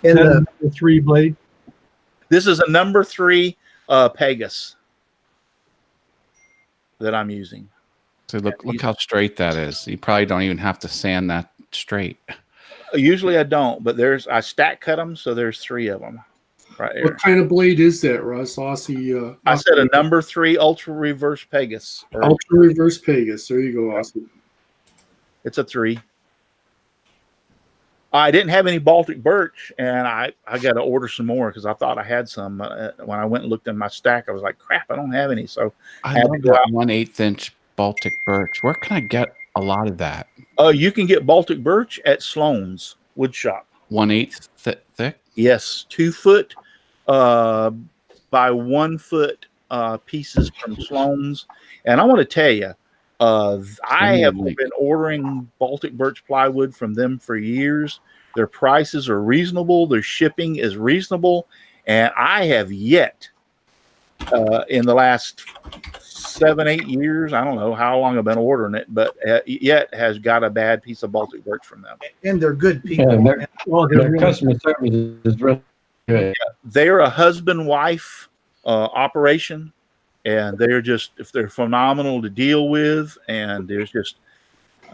B: And
D: the 3 blade.
A: This is a number 3 Pegasus that I'm using.
E: So look how straight that is. You probably don't even have to sand that straight.
A: Usually I don't, but I stack cut them, so there's 3 of them right there.
F: What kind of blade is that, Russ? Aussie.
A: I said a number 3 ultra reverse Pegasus.
F: Ultra reverse Pegasus. There you go, Aussie.
A: It's a 3. I didn't have any Baltic birch, and I got to order some more because I thought I had some. When I went and looked in my stack, I was like, crap, I don't have any. So
E: I love that 1/8 inch Baltic birch. Where can I get a lot of that?
A: You can get Baltic birch at Sloan's Wood Shop.
E: 1/8 thick?
A: Yes, 2 foot by 1 foot pieces from Sloan's. And I want to tell you, I have been ordering Baltic birch plywood from them for years. Their prices are reasonable. Their shipping is reasonable. And I have yet, in the last 7-8 years, I don't know how long I've been ordering it, but yet has got a bad piece of Baltic birch from them.
B: And they're good people.
C: Yeah, their customer service is really good.
A: Yeah, they're a husband-wife operation. And they're phenomenal to deal with. And there's just,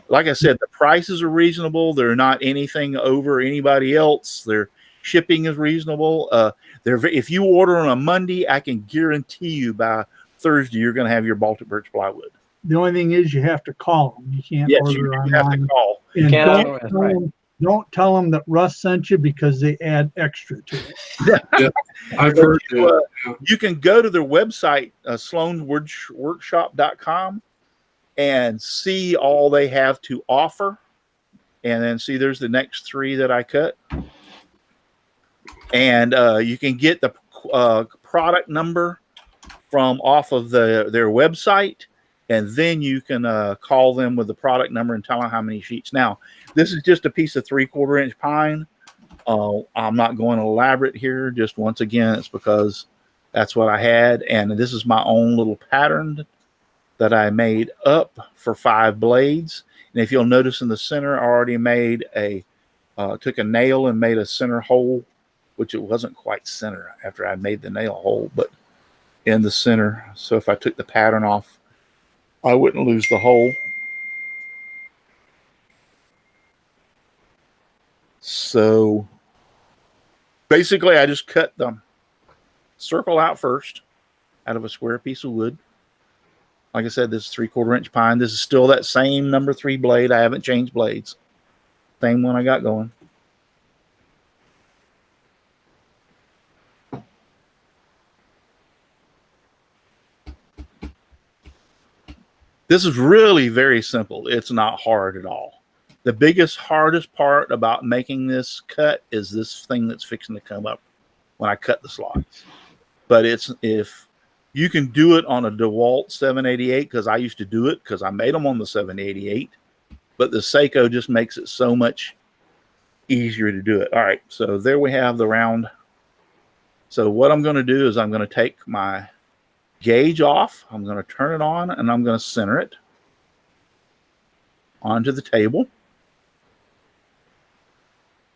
A: like I said, the prices are reasonable. They're not anything over anybody else. Their shipping is reasonable. If you order on a Monday, I can guarantee you by Thursday, you're going to have your Baltic birch plywood.
D: The only thing is you have to call them. You can't order online.
A: Have to call.
D: And don't tell them that Russ sent you because they add extra to it.
F: Yeah, I've heard that.
A: You can go to their website, sloansworkshop.com, and see all they have to offer. And then see there's the next 3 that I cut. And you can get the product number from off of their website. And then you can call them with the product number and tell them how many sheets. Now, this is just a piece of 3/4 inch pine. I'm not going elaborate here. Just once again, it's because that's what I had. And this is my own little pattern that I made up for 5 blades. And if you'll notice in the center, I already made took a nail and made a center hole, which it wasn't quite center after I made the nail hole, but in the center. So if I took the pattern off, I wouldn't lose the hole. So basically, I just cut the circle out first out of a square piece of wood. Like I said, this is 3/4 inch pine. This is still that same number 3 blade. I haven't changed blades. Same one I got going. This is really very simple. It's not hard at all. The hardest part about making this cut is this thing that's fixing to come up when I cut the slots. But if you can do it on a DeWalt 788, because I used to do it because I made them on the 788, but the Seiko just makes it so much easier to do it. All right, so there we have the round. So what I'm going to do is I'm going to take my gauge off. I'm going to turn it on, and I'm going to center it onto the table.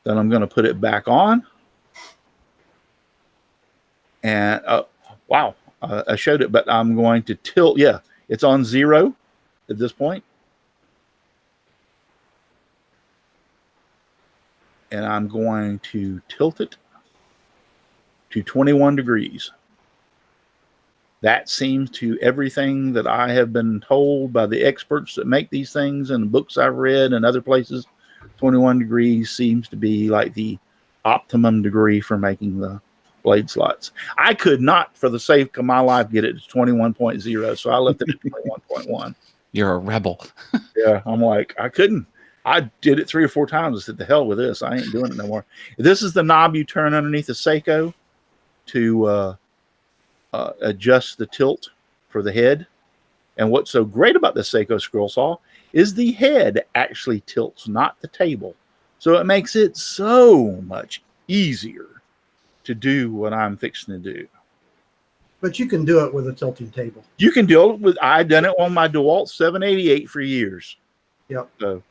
A: Then I'm going to put it back on. And wow, I showed it, but I'm going to tilt. Yeah, it's on 0 at this point. And I'm going to tilt it to 21 degrees. That seems to everything that I have been told by the experts that make these things and the books I've read and other places, 21 degrees seems to be like the optimum degree for making the blade slots. I could not, for the sake of my life, get it to 21.0, so I left it at 21.1.
E: You're a rebel.
A: Yeah, I'm like, I couldn't. I did it 3 or 4 times. I said, the hell with this. I ain't doing it no more. This is the knob you turn underneath the Seiko to adjust the tilt for the head. And what's so great about the Seiko scroll saw is the head actually tilts, not the table. So it makes it so much easier to do what I'm fixing to do.
B: But you can do it with a tilting table.
A: You can do it with, I've done it on my DeWalt 788 for years.
B: Yep.
A: So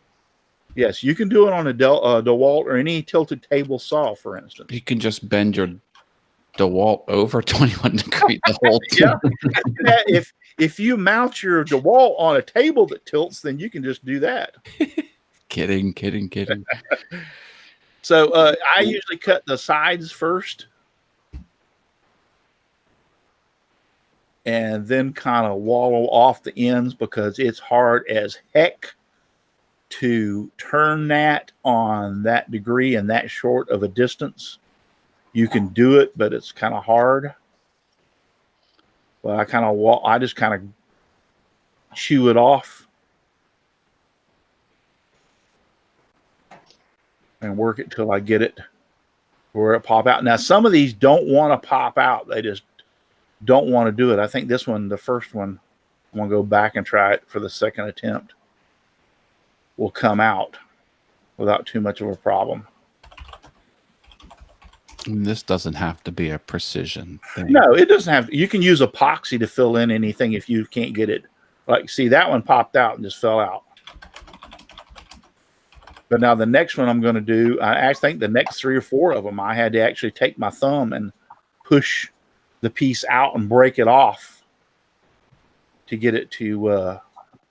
A: yes, you can do it on a DeWalt or any tilted table saw, for instance.
E: You can just bend your DeWalt over 21 degrees the whole time.
A: Yeah. If you mount your DeWalt on a table that tilts, then you can just do that.
E: Kidding.
A: So I usually cut the sides first and then kind of wallow off the ends because it's hard as heck to turn that on that degree and that short of a distance. You can do it, but it's kind of hard. But I just kind of chew it off and work it till I get it where it pop out. Now, some of these don't want to pop out. They just don't want to do it. I think this one, the first one, I'm going to go back and try it for the second attempt, will come out without too much of a problem.
E: And this doesn't have to be a precision thing.
A: No, it doesn't have to. You can use epoxy to fill in anything if you can't get it. Like, see, that one popped out and just fell out. But now the next one I'm going to do, I think the next 3 or 4 of them, I had to actually take my thumb and push the piece out and break it off to get it to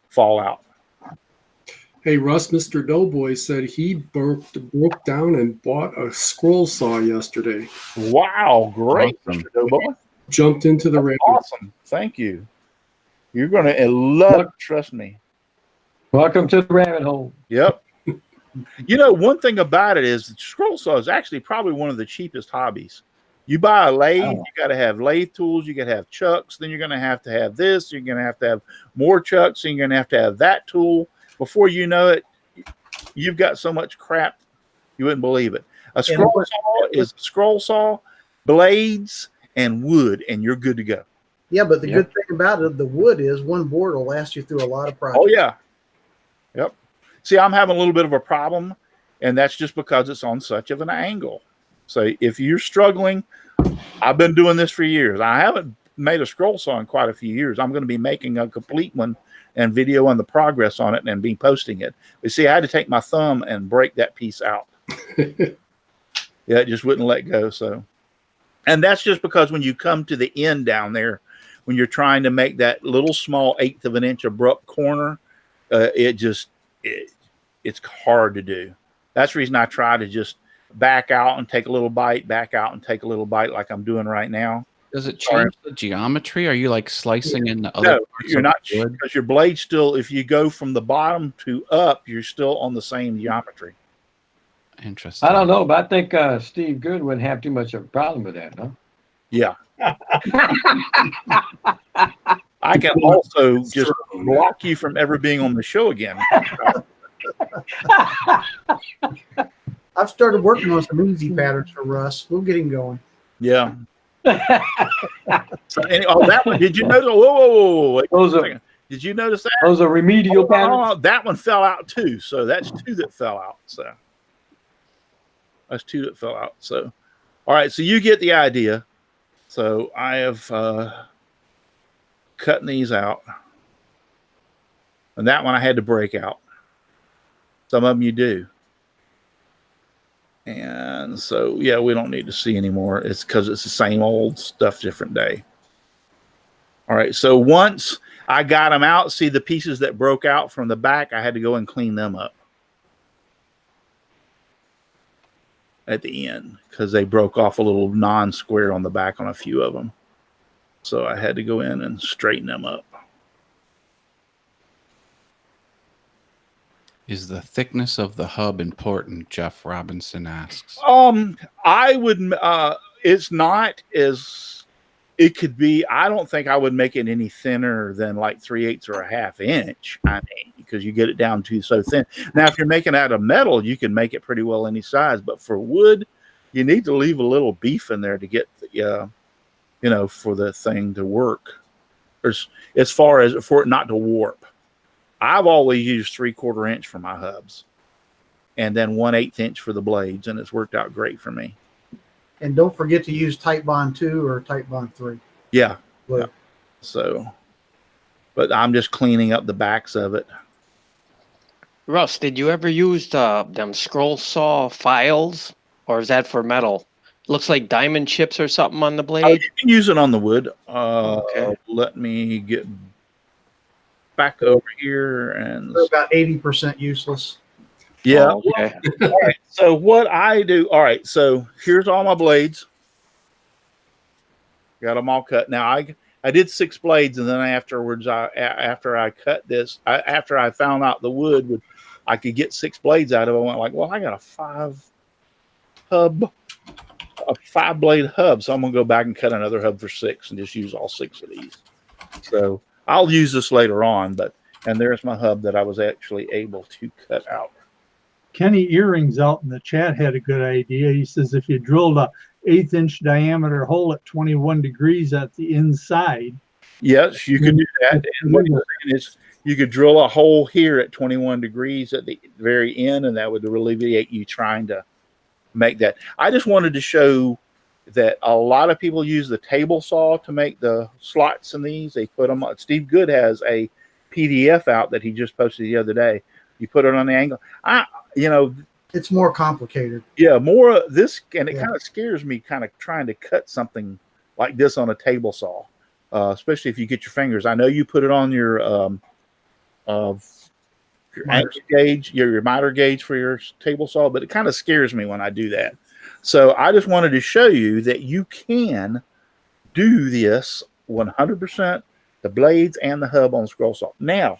A: fall out.
F: Hey, Russ, Mr. Doughboy said he broke down and bought a Scrollsaw yesterday.
A: Wow, great,
E: Awesome.
A: Mr. Doughboy.
F: Jumped into the rabbit.
A: Awesome. Thank you. You're going to love it, trust me.
C: Welcome to the rabbit hole.
A: Yep. You know, one thing about it is Scrollsaw is actually probably one of the cheapest hobbies. You buy a lathe, you got to have lathe tools, you got to have chucks, then you're going to have this, you're going to have more chucks, and you're going to have that tool. Before you know it, you've got so much crap, you wouldn't believe it. A scroll saw is a scroll saw, blades, and wood, and you're good to go.
B: Yeah, but the good thing about it, the wood is one board will last you through a lot of projects.
A: Oh, yeah. Yep. See, I'm having a little bit of a problem, and that's just because it's on such of an angle. So if you're struggling, I've been doing this for years. I haven't made a scroll saw in quite a few years. I'm going to be making a complete one and video on the progress on it and be posting it. But see, I had to take my thumb and break that piece out. Yeah, it just wouldn't let go. So, and that's just because when you come to the end down there, when you're trying to make that little small 1/8 of an inch abrupt corner, it's hard to do. That's the reason I try to just back out and take a little bite, back out and take a little bite like I'm doing right now.
E: Does it change the geometry? Are you like slicing in the other
A: No,
E: parts
A: you're
E: of
A: not,
E: the wood?
A: because your blade still, if you go from the bottom to up, you're still on the same geometry.
E: Interesting.
C: I don't know, but I think Steve Good wouldn't have too much of a problem with that, no?
A: Yeah. I can also just block you from ever being on the show again.
B: I've started working on some easy patterns for Russ. We'll get him going.
A: Yeah. So, that one, did you notice? Whoa, wait a second. Did you notice that?
C: Those are remedial patterns.
A: That one fell out too. So that's 2 that fell out. So that's 2 that fell out. So, all right. So you get the idea. So I have cutting these out, and that one I had to break out. Some of them you do. And so, yeah, we don't need to see anymore. It's because it's the same old stuff, different day. All right. So once I got them out, see the pieces that broke out from the back, I had to go and clean them up at the end because they broke off a little non-square on the back on a few of them. So I had to go in and straighten them up.
E: Is the thickness of the hub important? Jeff Robinson asks.
A: I would. It's not as it could be. I don't think I would make it any thinner than like 3/8 or a 1/2 inch. I mean, because you get it down to so thin. Now, if you're making out of metal, you can make it pretty well any size. But for wood, you need to leave a little beef in there to get the, for the thing to work. As far as for it not to warp. I've always used 3/4 inch for my hubs. and then 1/8 inch for the blades, and it's worked out great for me.
B: And don't forget to use Type Bond 2 or Type Bond 3.
A: Yeah.
B: But
A: So, but I'm just cleaning up the backs of it.
G: Russ, did you ever use them Scrollsaw files, or is that for metal? Looks like diamond chips or something on the
A: Oh,
G: blade.
A: you can use it on the wood.
G: Okay.
A: Let me get back over here and
B: they're about 80% useless.
A: yeah.
G: Oh, okay.
A: All right. So what I do? All right. So here's all my blades. Got them all cut. Now I did 6 blades, and then afterwards, after I cut this, after I found out the wood I could get 6 blades out of it, I went like, well, I got a 5-blade hub, so I'm gonna go back and cut another hub for 6 and just use all 6 of these. So I'll use this later on, and there's my hub that I was actually able to cut out.
D: Kenny Earrings out in the chat had a good idea. He says if you drilled a 1/8 inch diameter hole at 21 degrees at the inside.
A: Yes, you could do that. And what you're saying is you could drill a hole here at 21 degrees at the very end, and that would alleviate you trying to make that. I just wanted to show that a lot of people use the table saw to make the slots in these. They put them on. Steve Good has a PDF out that he just posted the other day. You put it on the angle.
B: It's more complicated.
A: Yeah, more of this, and it kind of scares me kind of trying to cut something like this on a table saw, especially if you get your fingers. I know you put it on your angle gauge, your miter gauge for your table saw, but it kind of scares me when I do that. So I just wanted to show you that you can do this 100%, the blades and the hub on Scrollsaw. Now,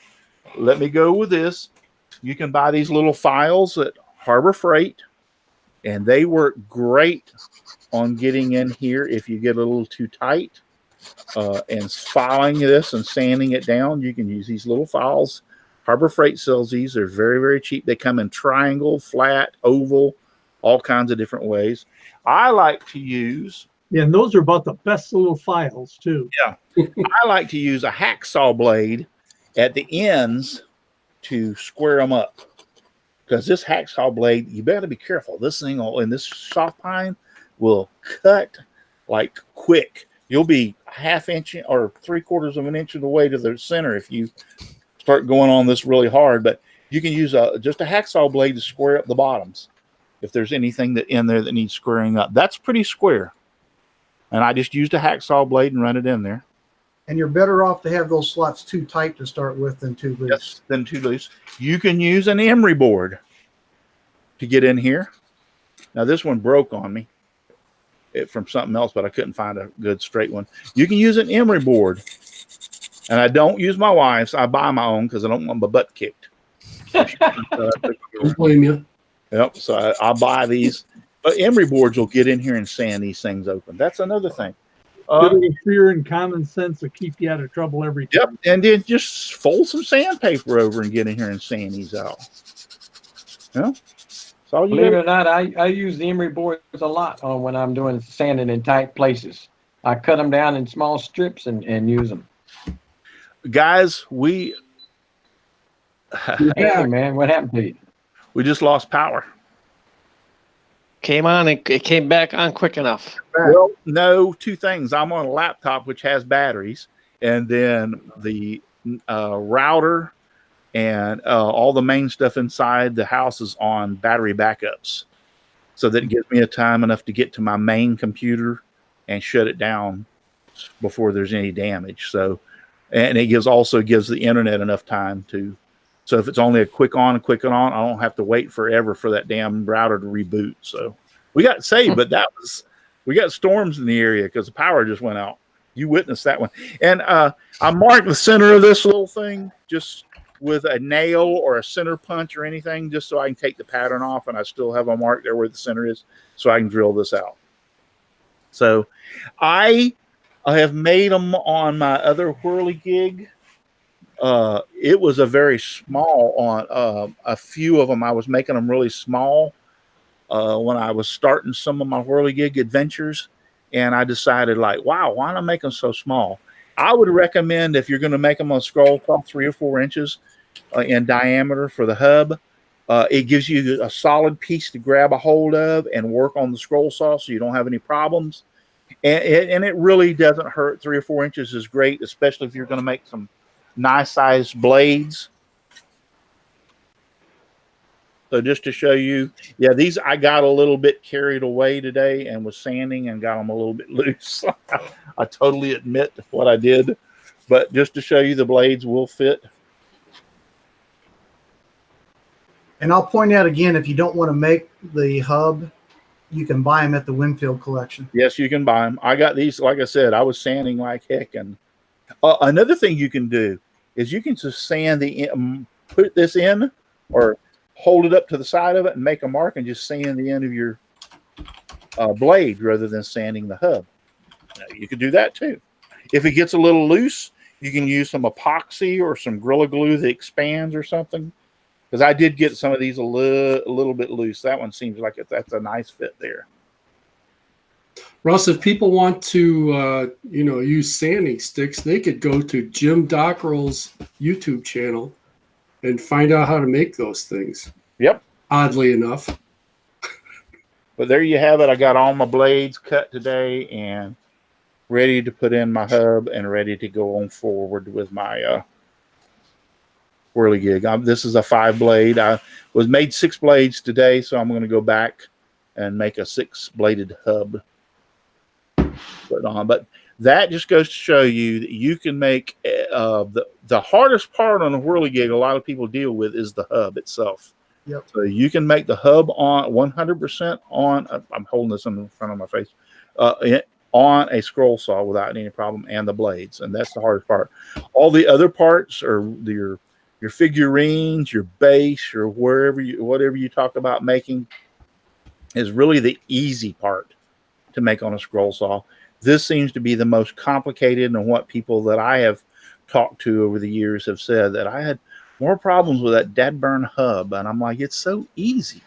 A: let me go with this. You can buy these little files at Harbor Freight, and they work great on getting in here if you get a little too tight. And filing this and sanding it down, you can use these little files. Harbor Freight sells these. They're very, very cheap. They come in triangle, flat, oval, all kinds of different ways. I like to use...
D: Yeah, and those are about the best little files, too.
A: Yeah. I like to use a hacksaw blade at the ends to square them up. Because this hacksaw blade, you better be careful. This thing in this soft pine will cut like quick. You'll be 1/2 inch or 3/4 of an inch of the way to the center if you start going on this really hard. But you can use just a hacksaw blade to square up the bottoms if there's anything in there that needs squaring up. That's pretty square. And I just used a hacksaw blade and run it in there.
B: And you're better off to have those slots too tight to start with than too loose.
A: Yes, than too loose. You can use an emery board to get in here. Now this one broke on me from something else, but I couldn't find a good straight one. You can use an emery board. And I don't use my wife's. I buy my own because I don't want my butt kicked.
F: Don't blame you.
A: Yep. So I buy these. But emery boards will get in here and sand these things open. That's another thing.
D: Little fear and common sense will keep you out of trouble every time.
A: Yep, and then just fold some sandpaper over and get in here and sand these out. Yeah, so all you
C: Believe it or not, I use the emery boards a lot when I'm doing sanding in tight places. I cut them down in small strips and use them.
A: guys,
C: Hey man, what happened to you?
A: we just lost power.
G: Came on and it came back on quick enough.
A: Well, no, 2 things. I'm on a laptop which has batteries, and then the router and all the main stuff inside the house is on battery backups, so that it gives me time enough to get to my main computer and shut it down before there's any damage. So, and it also gives the internet enough time to. So if it's only a quick on, I don't have to wait forever for that damn router to reboot. So we got saved, but we got storms in the area because the power just went out. You witnessed that one. And I marked the center of this little thing just with a nail or a center punch or anything, just so I can take the pattern off, and I still have a mark there where the center is, so I can drill this out. So I have made them on my other Whirligig. It was a very small on a few of them. I was making them really small when I was starting some of my Whirligig adventures, and I decided, like, wow, why not make them so small? I would recommend, if you're going to make them on Scrollsaw 3 or 4 inches in diameter for the hub, It gives you a solid piece to grab a hold of and work on the scroll saw so you don't have any problems. And it really doesn't hurt. 3 or 4 inches is great, especially if you're going to make some nice sized blades. So just to show you, yeah, these I got a little bit carried away today and was sanding and got them a little bit loose. I totally admit what I did, but just to show you the blades will fit.
B: And I'll point out again, if you don't want to make the hub, you can buy them at the Winfield collection.
A: Yes, you can buy them. I got these, like I said, I was sanding like heck. And another thing you can do is you can just sand put this in or hold it up to the side of it and make a mark and just sand the end of your blade rather than sanding the hub. Now, you could do that too. If it gets a little loose, you can use some epoxy or some Gorilla Glue that expands or something. Because I did get some of these a little bit loose. That one seems like that's a nice fit there.
F: Russ, if people want to, use sanding sticks, they could go to Jim Dockrell's YouTube channel and find out how to make those things.
A: Yep.
F: Oddly enough.
A: But there you have it. I got all my blades cut today and ready to put in my hub and ready to go on forward with my Whirligig. This is a 5-blade. I was made 6 blades today, so I'm going to go back and make a 6-bladed hub. But that just goes to show you that you can make the hardest part on a Whirligig a lot of people deal with is the hub itself.
B: Yep.
A: So you can make the hub on 100% on. I'm holding this in front of my face. On a scroll saw without any problem, and the blades, and that's the hardest part. All the other parts are your figurines, your base, or whatever you talk about making is really the easy part to make on a scroll saw. This seems to be the most complicated, and what people that I have talked to over the years have said that I had more problems with that dadburn hub, and I'm like, it's so easy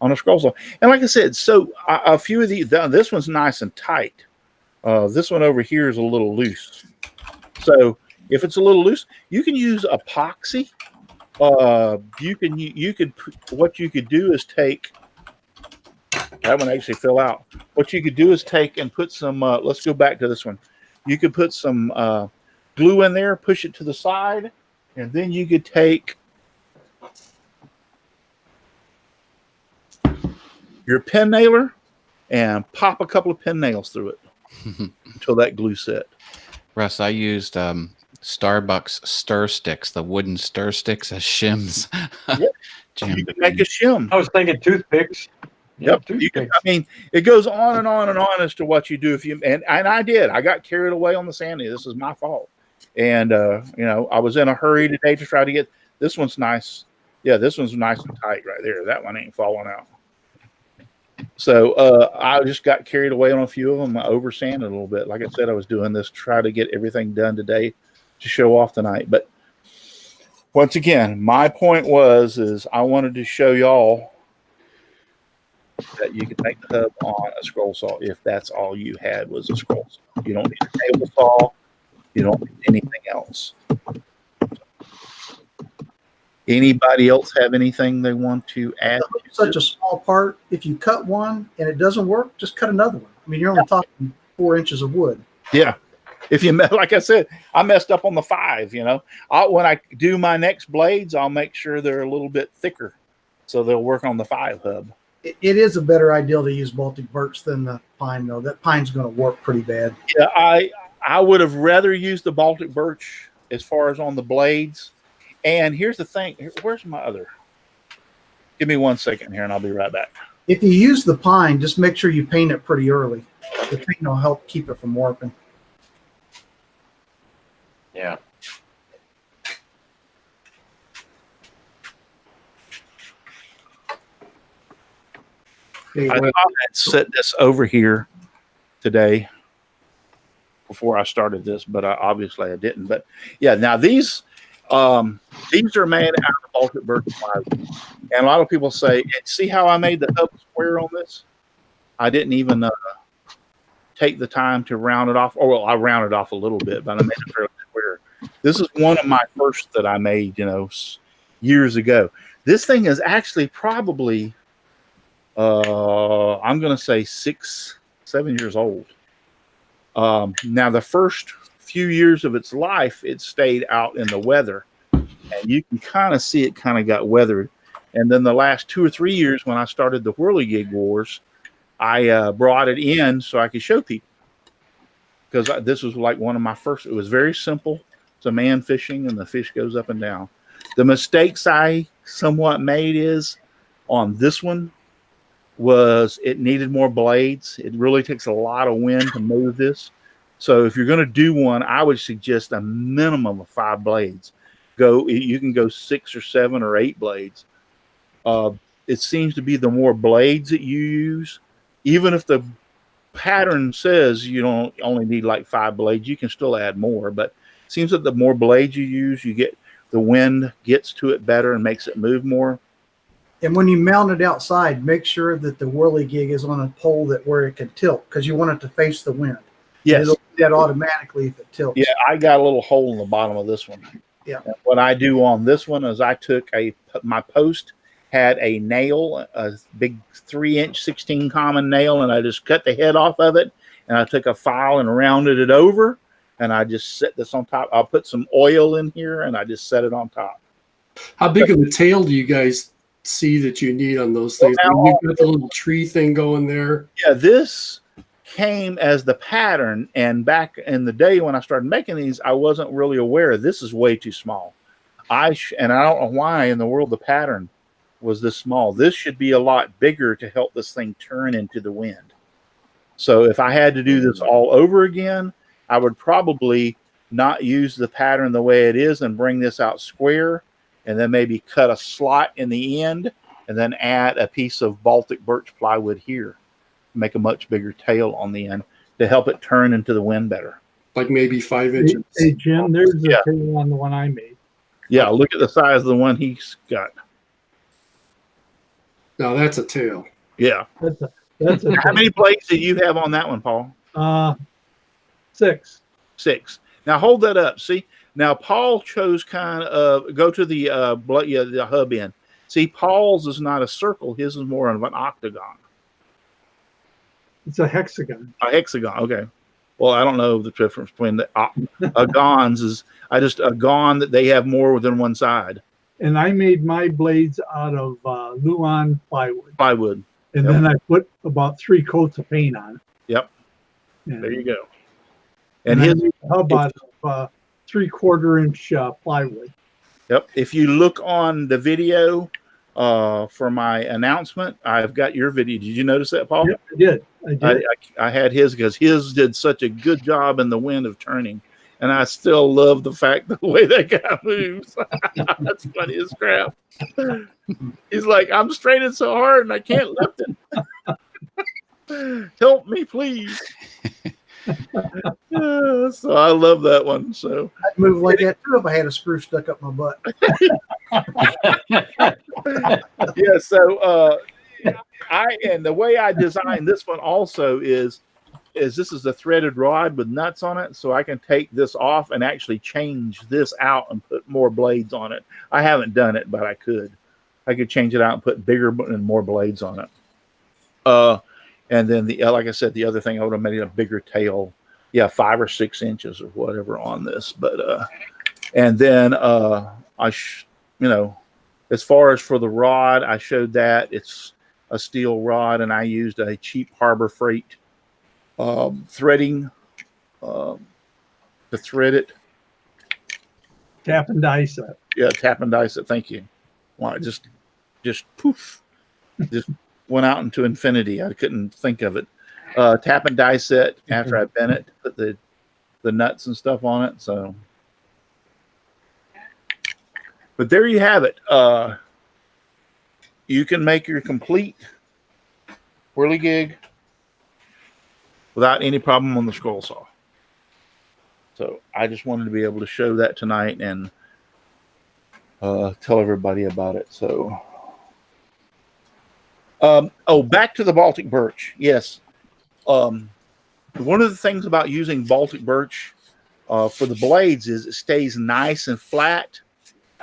A: on a scroll saw. And like I said, so a few of these, this one's nice and tight. This one over here is a little loose. So if it's a little loose, you can use epoxy. What you could do is take, that one actually fell out. What you could do is take and put some, let's go back to this one. You could put some glue in there, push it to the side, and then you could take your pen nailer and pop a couple of pen nails through it until that glue set.
E: Russ, I used Starbucks stir sticks, the wooden stir sticks as shims.
A: Yep. You can make a shim.
C: I was thinking toothpicks.
A: Yep. It goes on and on and on as to what you do if you and I did. I got carried away on the sanding. This is my fault. And I was in a hurry today to try to get this one's nice. Yeah, this one's nice and tight right there. That one ain't falling out. So I just got carried away on a few of them. I over sanded a little bit. Like I said, I was doing this to try to get everything done today to show off tonight. But once again, my point is I wanted to show y'all that you can make the hub on a scroll saw if that's all you had was a scroll saw. You don't need a table saw. You don't need anything else. Anybody else have anything they want to add?
B: It's such a small part. If you cut one and it doesn't work, just cut another one. I mean, you're only talking 4 inches of wood.
A: Yeah. If you, like I said, I messed up on the 5, when I do my next blades, I'll make sure they're a little bit thicker so they'll work on the 5 hub.
B: It is a better idea to use Baltic birch than the pine, though. That pine's going to work pretty bad.
A: Yeah, I would have rather used the Baltic birch as far as on the blades. And here's the thing. Where's my other? Give me 1 second here, and I'll be right back.
B: If you use the pine, just make sure you paint it pretty early. The paint will help keep it from warping.
C: Yeah.
A: I thought I'd set this over here today before I started this, but obviously I didn't. But yeah, now these are made out of Baltic birch plywood, and a lot of people say, "See how I made the hub square on this? I didn't even take the time to round it off. Or well, I rounded off a little bit, but I made it fairly square. This is one of my first that I made, years ago. This thing is actually probably, I'm going to say 6, 7 years old. Now, the first few years of its life, it stayed out in the weather, and you can kind of see it kind of got weathered. And then the last 2 or 3 years, when I started the Whirligig Wars, I brought it in so I could show people, because this was like one of my first. It was very simple. It's a man fishing, and the fish goes up and down. The mistakes I somewhat made is on this one was it needed more blades. It really takes a lot of wind to move this. So if you're going to do one, I would suggest a minimum of 5 blades. You can go 6 or 7 or 8 blades. It seems to be the more blades that you use, even if the pattern says you don't only need like 5 blades, you can still add more. But it seems that the more blades you use, the wind gets to it better and makes it move more.
B: And when you mount it outside, make sure that the Whirligig is on a pole where it can tilt, because you want it to face the wind.
A: Yes.
B: It'll do that automatically if it tilts.
A: Yeah, I got a little hole in the bottom of this one.
B: Yeah.
A: And what I do on this one is I took my post had a nail, a big 3-inch 16 common nail, and I just cut the head off of it, and I took a file and rounded it over, and I just set this on top. I'll put some oil in here, and I just set it on top.
F: How big of a tail do you guys see that you need on those things?
A: Well,
F: You've got the little tree thing going there.
A: Yeah, this came as the pattern, and back in the day when I started making these, I wasn't really aware this is way too small. And I don't know why in the world the pattern was this small. This should be a lot bigger to help this thing turn into the wind. So if I had to do this all over again, I would probably not use the pattern the way it is and bring this out square, and then maybe cut a slot in the end, and then add a piece of Baltic birch plywood here, make a much bigger tail on the end to help it turn into the wind better.
F: Like maybe 5 inches.
D: Hey, Jim, there's a tail on the one I made.
A: Yeah, look at the size of the one he's got.
F: Now that's a tail.
A: Yeah.
D: That's a
A: How many blades do you have on that one, Paul?
D: 6.
A: 6. Now hold that up. See, now Paul chose kind of go to the the hub end. See, Paul's is not a circle. His is more of an octagon.
D: It's a hexagon.
A: A hexagon. Okay. Well, I don't know the difference between the agons. Is a gon that they have more than one side.
D: And I made my blades out of Luan plywood.
A: Plywood.
D: And then I put about 3 coats of paint on it.
A: Yep.
D: And,
A: There you go.
D: And his hub out of 3/4 inch plywood.
A: Yep. If you look on the video for my announcement, I've got your video. Did you notice that, Paul?
D: Yep, I did.
A: I had his because his did such a good job in the wind of turning. And I still love the fact the way that guy moves. That's funny as crap. He's like, I'm straining so hard and I can't lift it. Help me, please. So I love that one. So
B: I'd move like that too if I had a screw stuck up my butt.
A: yeah. So and the way I designed this one also is this is a threaded rod with nuts on it, so I can take this off and actually change this out and put more blades on it. I haven't done it, but I could change it out and put bigger and more blades on it. And then like I said, the other thing I would have made a bigger tail, 5 or 6 inches or whatever on this. But and then as far as for the rod, I showed that it's a steel rod, and I used a cheap Harbor Freight threading to thread it.
D: Tap and dice it.
A: Yeah, tap and dice it. Thank you. Well, it just poof, just went out into infinity. I couldn't think of it. Tap and dice it after I bent it, put the nuts and stuff on it. So, but there you have it. You can make your complete Whirligig without any problem on the Scrollsaw. So I just wanted to be able to show that tonight and tell everybody about it. So, back to the Baltic birch. Yes. One of the things about using Baltic birch for the blades is it stays nice and flat,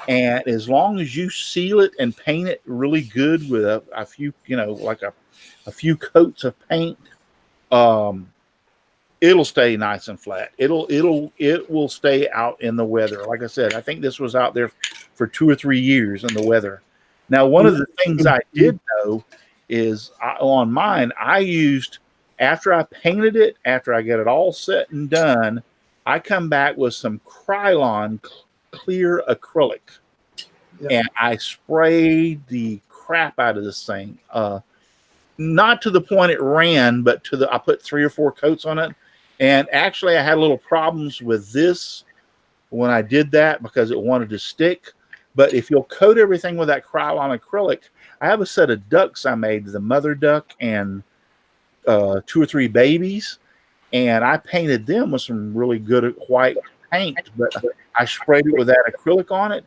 A: And as long as you seal it and paint it really good with a few, like a few coats of paint, it'll stay nice and flat. It will stay out in the weather. Like I said, I think this was out there for 2 or 3 years in the weather. Now, one of the things I did know is on mine, I used, after I painted it, after I get it all set and done, I come back with some Krylon clear acrylic. Yep. And I sprayed the crap out of this thing. Not to the point it ran, but I put 3 or 4 coats on it. And actually, I had a little problems with this when I did that because it wanted to stick. But if you'll coat everything with that Krylon acrylic, I have a set of ducks I made, the mother duck and 2 or 3 babies. And I painted them with some really good white paint. But I sprayed it with that acrylic on it.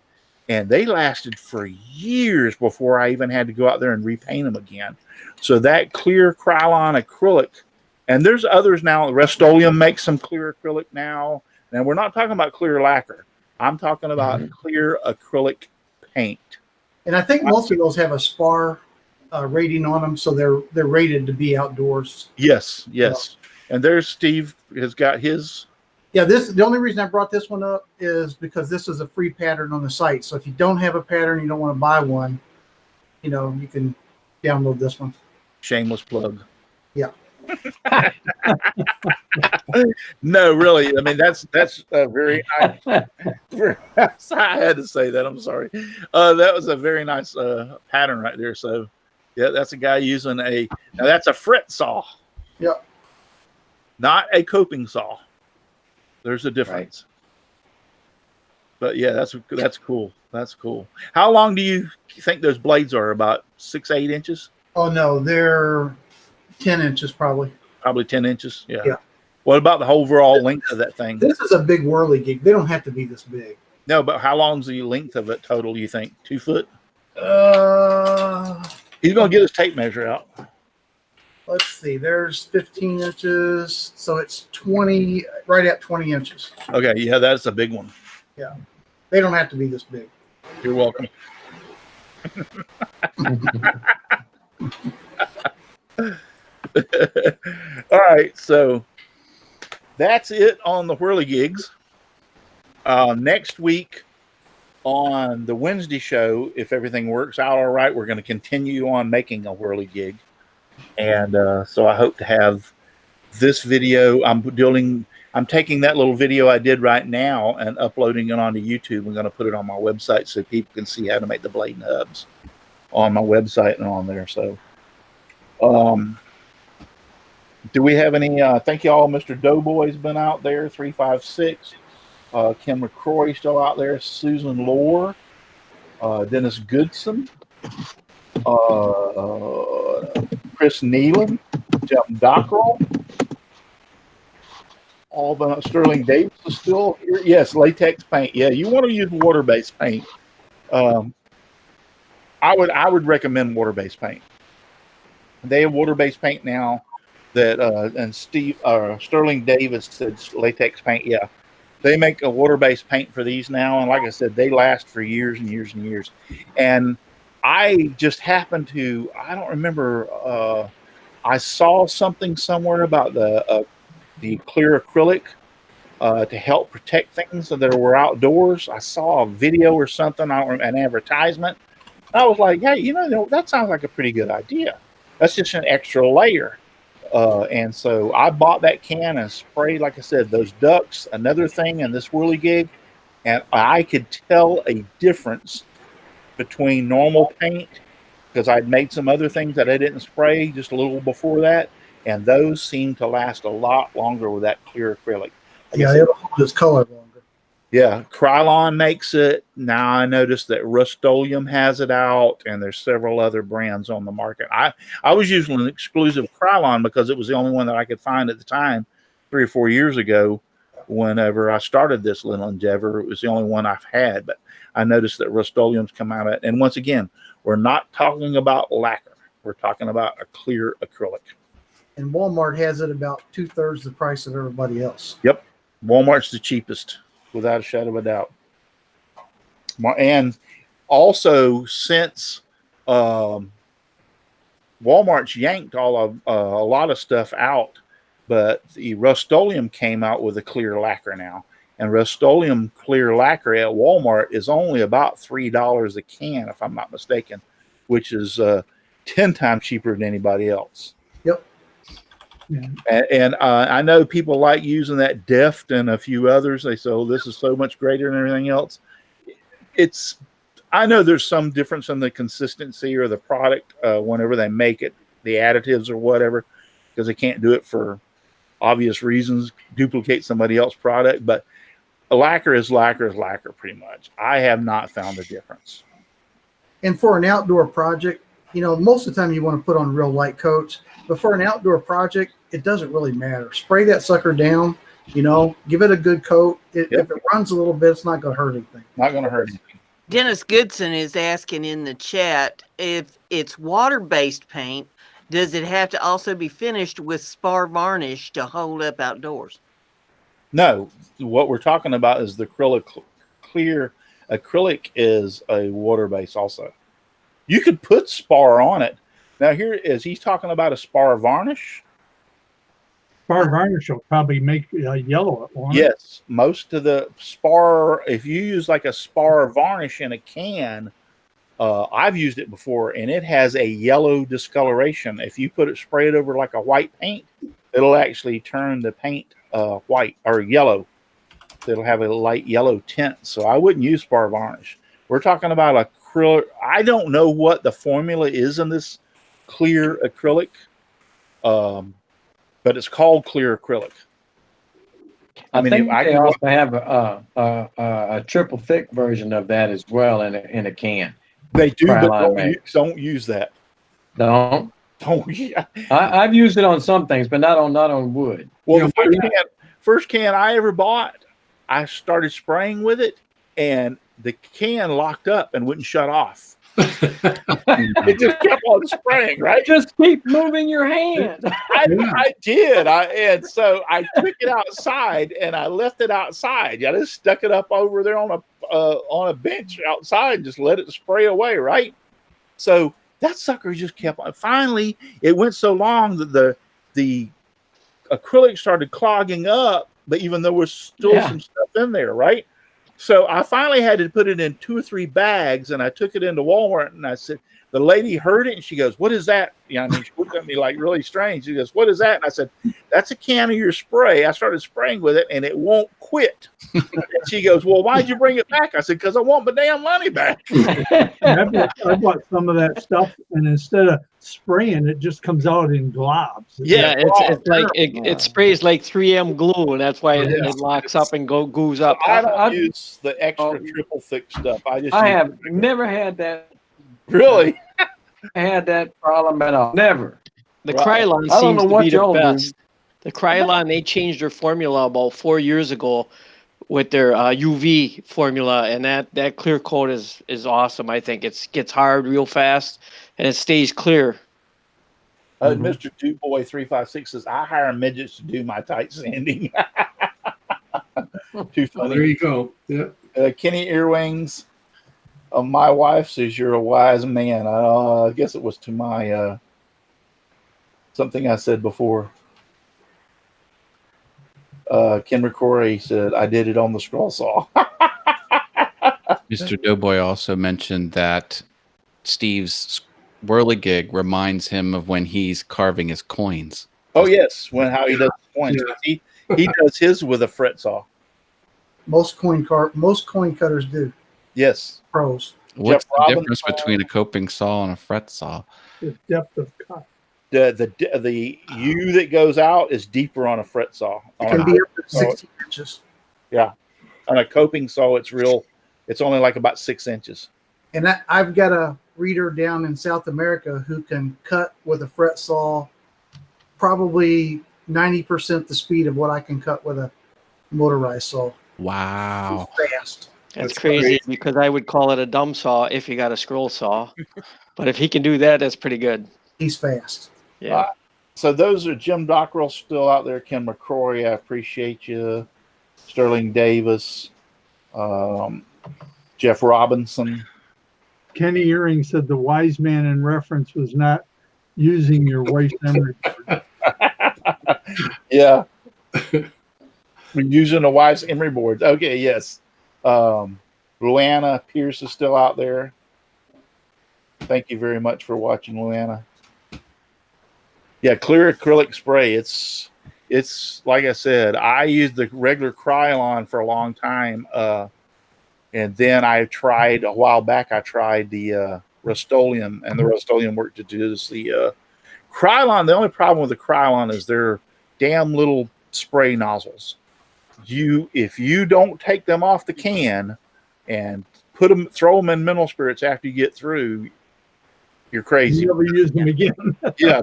A: And they lasted for years before I even had to go out there and repaint them again. So that clear Krylon acrylic, and there's others now. Rust-Oleum makes some clear acrylic now. Now, we're not talking about clear lacquer. I'm talking about clear acrylic paint.
B: And I think most of those have a SPAR rating on them, so they're rated to be outdoors.
A: Yes. And there's Steve has got his.
B: Yeah, the only reason I brought this one up is because this is a free pattern on the site. So if you don't have a pattern, you don't want to buy one, you can download this one.
A: Shameless plug.
B: Yeah.
A: No, really. I mean, that's very nice. I had to say that. I'm sorry. That was a very nice pattern right there. So, yeah, that's a guy using now that's a fret saw.
B: Yeah.
A: Not a coping saw. There's a difference. Right. But yeah, that's cool. That's cool. How long do you think those blades are? About 6-8 inches?
B: Oh no, they're 10 inches probably.
A: Probably 10 inches. Yeah. What about the overall length of that thing?
B: This is a big Whirligig. They don't have to be this big.
A: No, but how long's the length of it total, you think? 2 foot? He's gonna get his tape measure out.
B: Let's see, there's 15 inches, so it's 20, right at 20 inches.
A: Okay, yeah, that's a big one.
B: Yeah, they don't have to be this big.
A: You're welcome. All right, so that's it on the Whirligigs. Next week on the Wednesday show, if everything works out all right, we're going to continue on making a Whirligig. And so I hope to have this video. I'm taking that little video I did right now and uploading it onto YouTube. I'm going to put it on my website so people can see how to make the blade nubs on my website and on there. So, do we have any? Thank you all. Mr. Doughboy's been out there. 356. Kim McCroy still out there. Susan Lohr. Dennis Goodson. Chris Nealon, Jeff Dockrell, all the Sterling Davis is still here. Yes, latex paint. Yeah, you want to use water-based paint. I would recommend water-based paint. They have water-based paint now that and Sterling Davis said latex paint. Yeah, they make a water-based paint for these now, and like I said, they last for years and years and years. And I just happened to, I don't remember, I saw something somewhere about the clear acrylic to help protect things that were outdoors. I saw a video or something, an advertisement. I was like, yeah, that sounds like a pretty good idea. That's just an extra layer. And so I bought that can and sprayed, like I said, those ducks, another thing in this Whirligig, and I could tell a difference between normal paint, because I'd made some other things that I didn't spray just a little before that, and those seem to last a lot longer with that clear acrylic.
B: Yeah, it'll hold its color longer.
A: Yeah, Krylon makes it. Now I noticed that Rust-Oleum has it out, and there's several other brands on the market. I was using an exclusive Krylon because it was the only one that I could find at the time 3 or 4 years ago. Whenever I started this little endeavor, it was the only one I've had, but I noticed that Rust-Oleum's come out of it. And once again, we're not talking about lacquer. We're talking about a clear acrylic.
B: And Walmart has it about 2/3 the price of everybody else.
A: Yep. Walmart's the cheapest, without a shadow of a doubt. And also, since Walmart's yanked a lot of stuff out, but the Rust-Oleum came out with a clear lacquer now. And Rust-Oleum clear lacquer at Walmart is only about $3 a can, if I'm not mistaken, which is 10 times cheaper than anybody else.
B: Yep.
A: And I know people like using that Deft and a few others. They say, oh, this is so much greater than everything else. I know there's some difference in the consistency or the product whenever they make it, the additives or whatever, because they can't do it for obvious reasons, duplicate somebody else's product. But lacquer is lacquer pretty much. I have not found a difference.
B: And for an outdoor project, most of the time you want to put on real light coats, but for an outdoor project, it doesn't really matter. Spray that sucker down, give it a good coat. If it runs a little bit, it's not going to hurt anything.
A: Not going to hurt anything.
H: Dennis Goodson is asking in the chat, if it's water-based paint, does it have to also be finished with spar varnish to hold up outdoors? No.
A: What we're talking about is the clear acrylic is a water base also. You could put spar on it. Now he's talking about a spar varnish.
D: Spar varnish will probably make yellow it, won't it?
A: Yes, most of the spar, if you use like a spar varnish in a can, I've used it before, and it has a yellow discoloration. If you spray it over like a white paint, it'll actually turn the paint white or yellow. It'll have a light yellow tint. So I wouldn't use spar varnish. We're talking about acrylic. I don't know what the formula is in this clear acrylic, but it's called clear acrylic.
C: I think they also have a triple thick version of that as well in a can.
A: They do, but don't use that.
C: Don't.
A: Yeah.
C: I've used it on some things, but not on wood.
A: Well, the first can I ever bought, I started spraying with it, and the can locked up and wouldn't shut off. It just kept on spraying, right?
C: Just keep moving your hand.
A: I did. And so I took it outside and I left it outside. I just stuck it up over there on a bench outside and just let it spray away, right? So that sucker just kept on. Finally, it went so long that the acrylic started clogging up, but even though there was still some stuff in there, right? So I finally had to put it in 2 or 3 bags, and I took it into Walmart, and I said, the lady heard it, and she goes, "What is that?" She looked at me like really strange. She goes, "What is that?" And I said, "That's a can of your spray." I started spraying with it, and it won't quit. And she goes, "Well, why'd you bring it back?" I said, "Because I want my damn money back."
D: I bought some of that stuff, and instead of spraying, it just comes out in globs.
G: Yeah, it's like it sprays like 3M glue, and that's why it locks up and goes up.
A: I don't use the extra triple thick stuff.
C: I have never had that.
A: Really?
C: I had that problem at all. Never.
G: The Krylon seems to be the best. The Krylon, they changed their formula about 4 years ago with their UV formula, and that clear coat is awesome. I think it gets hard real fast, and it stays clear.
A: Mr. Duboy 356 says, "I hire midgets to do my tight sanding." Too funny.
F: Oh, there you go. Yeah.
A: Kenny Earwings. My wife says, "You're a wise man." I guess it was to my something I said before. Ken McCrory said, "I did it on the Scrollsaw."
E: Mr. Doughboy also mentioned that Steve's Whirligig reminds him of when he's carving his coins.
A: Oh yes, how he does coins. Yeah. He does his with a fret saw.
B: Most coin cutters do.
A: Yes.
B: Pros.
E: What's the difference between a coping saw and a fret saw?
D: The depth of cut.
A: The U that goes out is deeper on a fret saw.
B: It can be up to 60 inches.
A: Yeah. On a coping saw, it's only like about 6 inches.
B: And I've got a reader down in South America who can cut with a fret saw probably 90% the speed of what I can cut with a motorized saw.
E: Wow.
B: It's fast.
G: That's crazy because I would call it a dumb saw if you got a scroll saw. But if he can do that, that's pretty good.
B: He's fast.
G: Yeah.
A: So those are Jim Dockrell still out there. Ken McCrory, I appreciate you. Sterling Davis. Jeff Robinson.
D: Kenny Earring said the wise man in reference was not using your wife's memory board.
A: Yeah. We're using a wife's emery boards. Okay, yes. Luana Pierce is still out there. Thank you very much for watching, Luana. Yeah, clear acrylic spray. It's like I said, I used the regular Krylon for a long time. And then I tried a while back, I tried the Rust-Oleum, and the Rust-Oleum worked to do this. The Krylon, the only problem with the Krylon is they're damn little spray nozzles. If you don't take them off the can and throw them in mineral spirits after you get through, you're crazy.
D: You never use them again.
A: Yeah,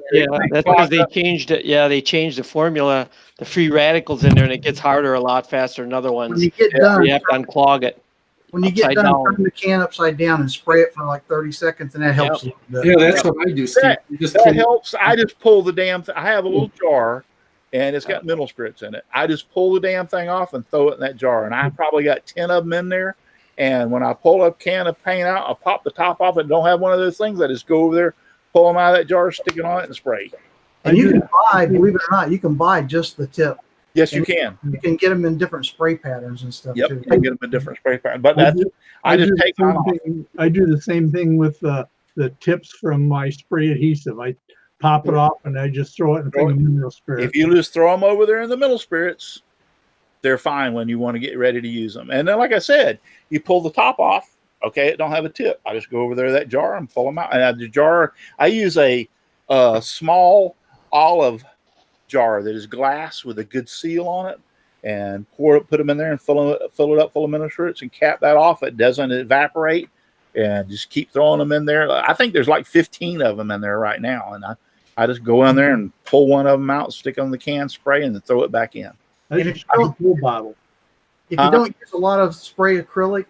G: That's because they changed it. Yeah, they changed the formula, the free radicals in there, and it gets harder a lot faster than other
B: When
G: ones.
B: you get done,
G: You have to unclog it.
B: when you get
G: upside
B: done,
G: down.
B: turn the can upside down and spray it for like 30 seconds, and that helps a little bit.
F: Yeah, that's what I do, Steve. You just
A: that
F: clean-
A: helps. I just pull the damn thing. I have a little jar, and it's got mineral spirits in it. I just pull the damn thing off and throw it in that jar, and I probably got 10 of them in there. And when I pull a can of paint out, I'll pop the top off it. Don't have one of those things. I just go over there, pull them out of that jar, stick it on it, and spray.
B: And you can buy, believe it or not, you can buy just the tip.
A: Yes, you can.
B: You can get them in different spray patterns and stuff
A: Yep,
B: too.
A: you can get them in different spray patterns. But
D: I
A: that's,
D: do-
A: I just
D: do the
A: take mine
D: same
A: off.
D: thing- I do the same thing with the tips from my spray adhesive. I pop it off and I just throw it in a thing of mineral spirit.
A: If you just throw them over there in the middle spirits, they're fine when you want to get ready to use them. And then, like I said, you pull the top off. Okay, it don't have a tip. I just go over there to that jar and pull them out. And the jar, I use a small olive jar that is glass with a good seal on it, and put them in there and fill it up full of mineral spirits and cap that off. It doesn't evaporate, and just keep throwing them in there. I think there's like 15 of them in there right now, and I just go in there and pull one of them out, stick on the can, spray, and then throw it back in.
D: I just use a full bottle.
B: If you don't use a lot of spray acrylic,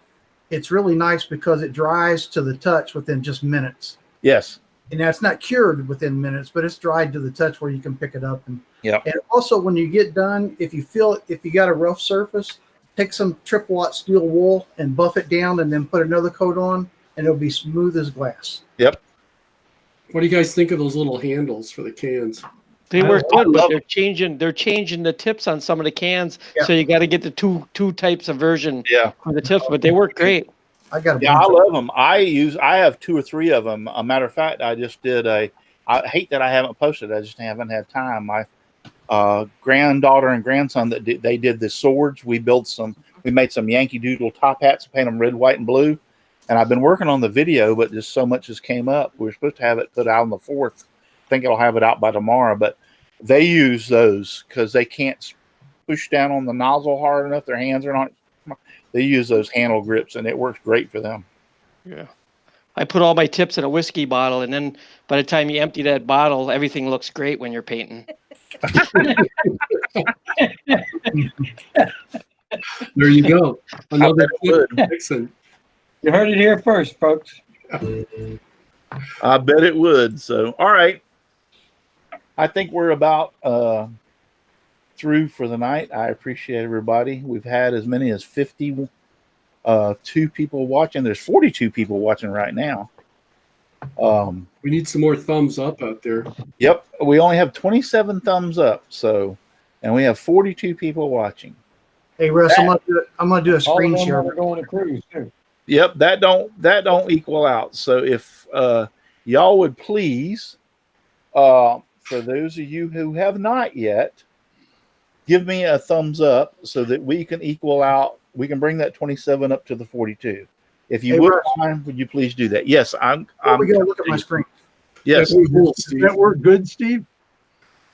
B: it's really nice because it dries to the touch within just minutes.
A: Yes.
B: And that's not cured within minutes, but it's dried to the touch where you can pick it up. And
A: Yep.
B: and also when you get done, if you got a rough surface, take some triple aught steel wool and buff it down, and then put another coat on, and it'll be smooth as glass.
A: Yep.
F: What do you guys think of those little handles for the cans?
G: They
A: I
G: work good,
A: love
G: but they're changing the tips on some of the cans,
B: Yeah.
G: so you got to get the two types of version
A: Yeah.
G: of the tips. But they work great.
B: I got a
A: Yeah, I
B: bunch of
A: love them. I have 2 or 3 of them. A matter of fact, I just did I hate that I haven't posted. I just haven't had time. My granddaughter and grandson they did the swords. We made some Yankee Doodle top hats, paint them red, white, and blue. And I've been working on the video, but just so much has came up. We were supposed to have it put out on the 4th. I think it'll have it out by tomorrow. But they use those because they can't push down on the nozzle hard enough. Their hands are not. They use those handle grips, and it works great for them.
G: Yeah. I put all my tips in a whiskey bottle, and then by the time you empty that bottle, everything looks great when you're painting.
F: There you go. Another
A: bet it
F: tip, Dixon.
C: You heard it here first, folks.
A: I bet it would. So, all right. I think we're about through for the night. I appreciate everybody. We've had as many as 52 people watching. There's 42 people watching right now.
F: We need some more thumbs up out there.
A: Yep. We only have 27 thumbs up. So, and we have 42 people watching.
B: Hey Russ, I'm gonna do a
C: All
B: screen
C: of them
B: share.
C: are going to cruise too.
A: Yep. That don't equal out. So if y'all would please, for those of you who have not yet, give me a thumbs up so that we can equal out. We can bring that 27 up to the 42. If you
B: Hey,
A: would
B: Russ.
A: mind, would you please do that? Yes, I'm
B: We gotta look at my screen.
A: yes,
F: That's cool,
D: Does
F: Steve.
D: that work good, Steve?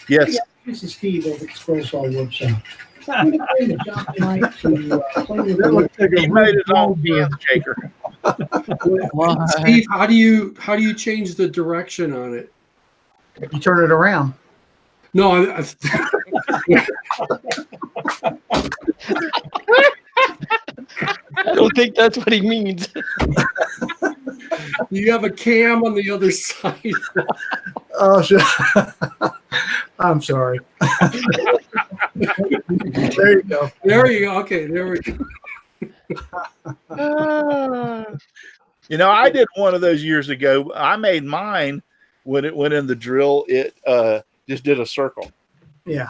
A: yes.
B: This is Steve over at Scrollsaw Workshop.
D: That looks like
A: He
D: a
A: made his own
D: real
A: handshaker.
F: Steve, how do you change the direction on it?
B: You turn it around.
F: No,
G: I don't think that's what he means.
F: you have a cam on the other side.
B: Oh, shit. I'm sorry. There you go.
F: There you go. Okay, there we go.
A: You know, I did one of those years ago. I made mine when it went in the drill. It just did a circle.
B: Yeah.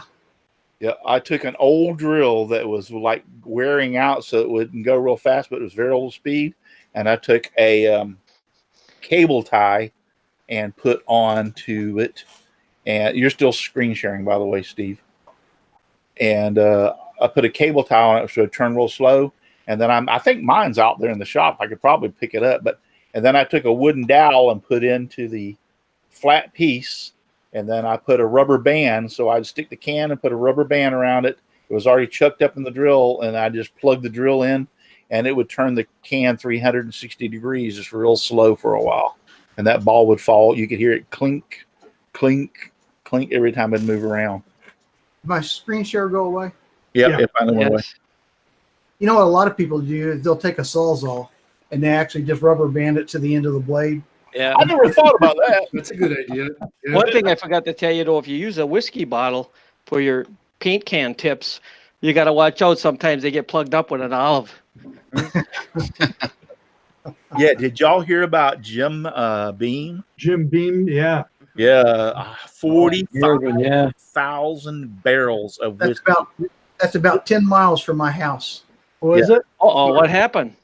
A: Yeah, I took an old drill that was like wearing out, so it wouldn't go real fast, but it was very old speed. And I took a cable tie and put onto it. And you're still screen sharing, by the way, Steve. And I put a cable tie on it so it turned real slow. And then I think mine's out there in the shop. I could probably pick it up. And then I took a wooden dowel and put into the flat piece. And then I put a rubber band. So I'd stick the can and put a rubber band around it. It was already chucked up in the drill. And I just plugged the drill in. And it would turn the can 360 degrees just real slow for a while. And that ball would fall. You could hear it clink, clink, clink every time it'd move around.
B: Did my screen share go away?
A: Yep,
D: Yeah.
A: it finally went away.
B: You know what a lot of people do is they'll take a Sawzall and they actually just rubber band it to the end of the blade.
G: Yeah.
A: I never thought about that.
F: That's a good idea. Yeah.
G: One thing I forgot to tell you though, if you use a whiskey bottle for your paint can tips, you got to watch out. Sometimes they get plugged up with an olive.
A: Yeah, did y'all hear about Jim Beam?
D: Jim Beam, yeah.
A: Yeah, 45,000
C: Yeah.
A: barrels of whiskey.
B: That's about 10 miles from my house.
D: Was it?
G: Uh-oh, what happened?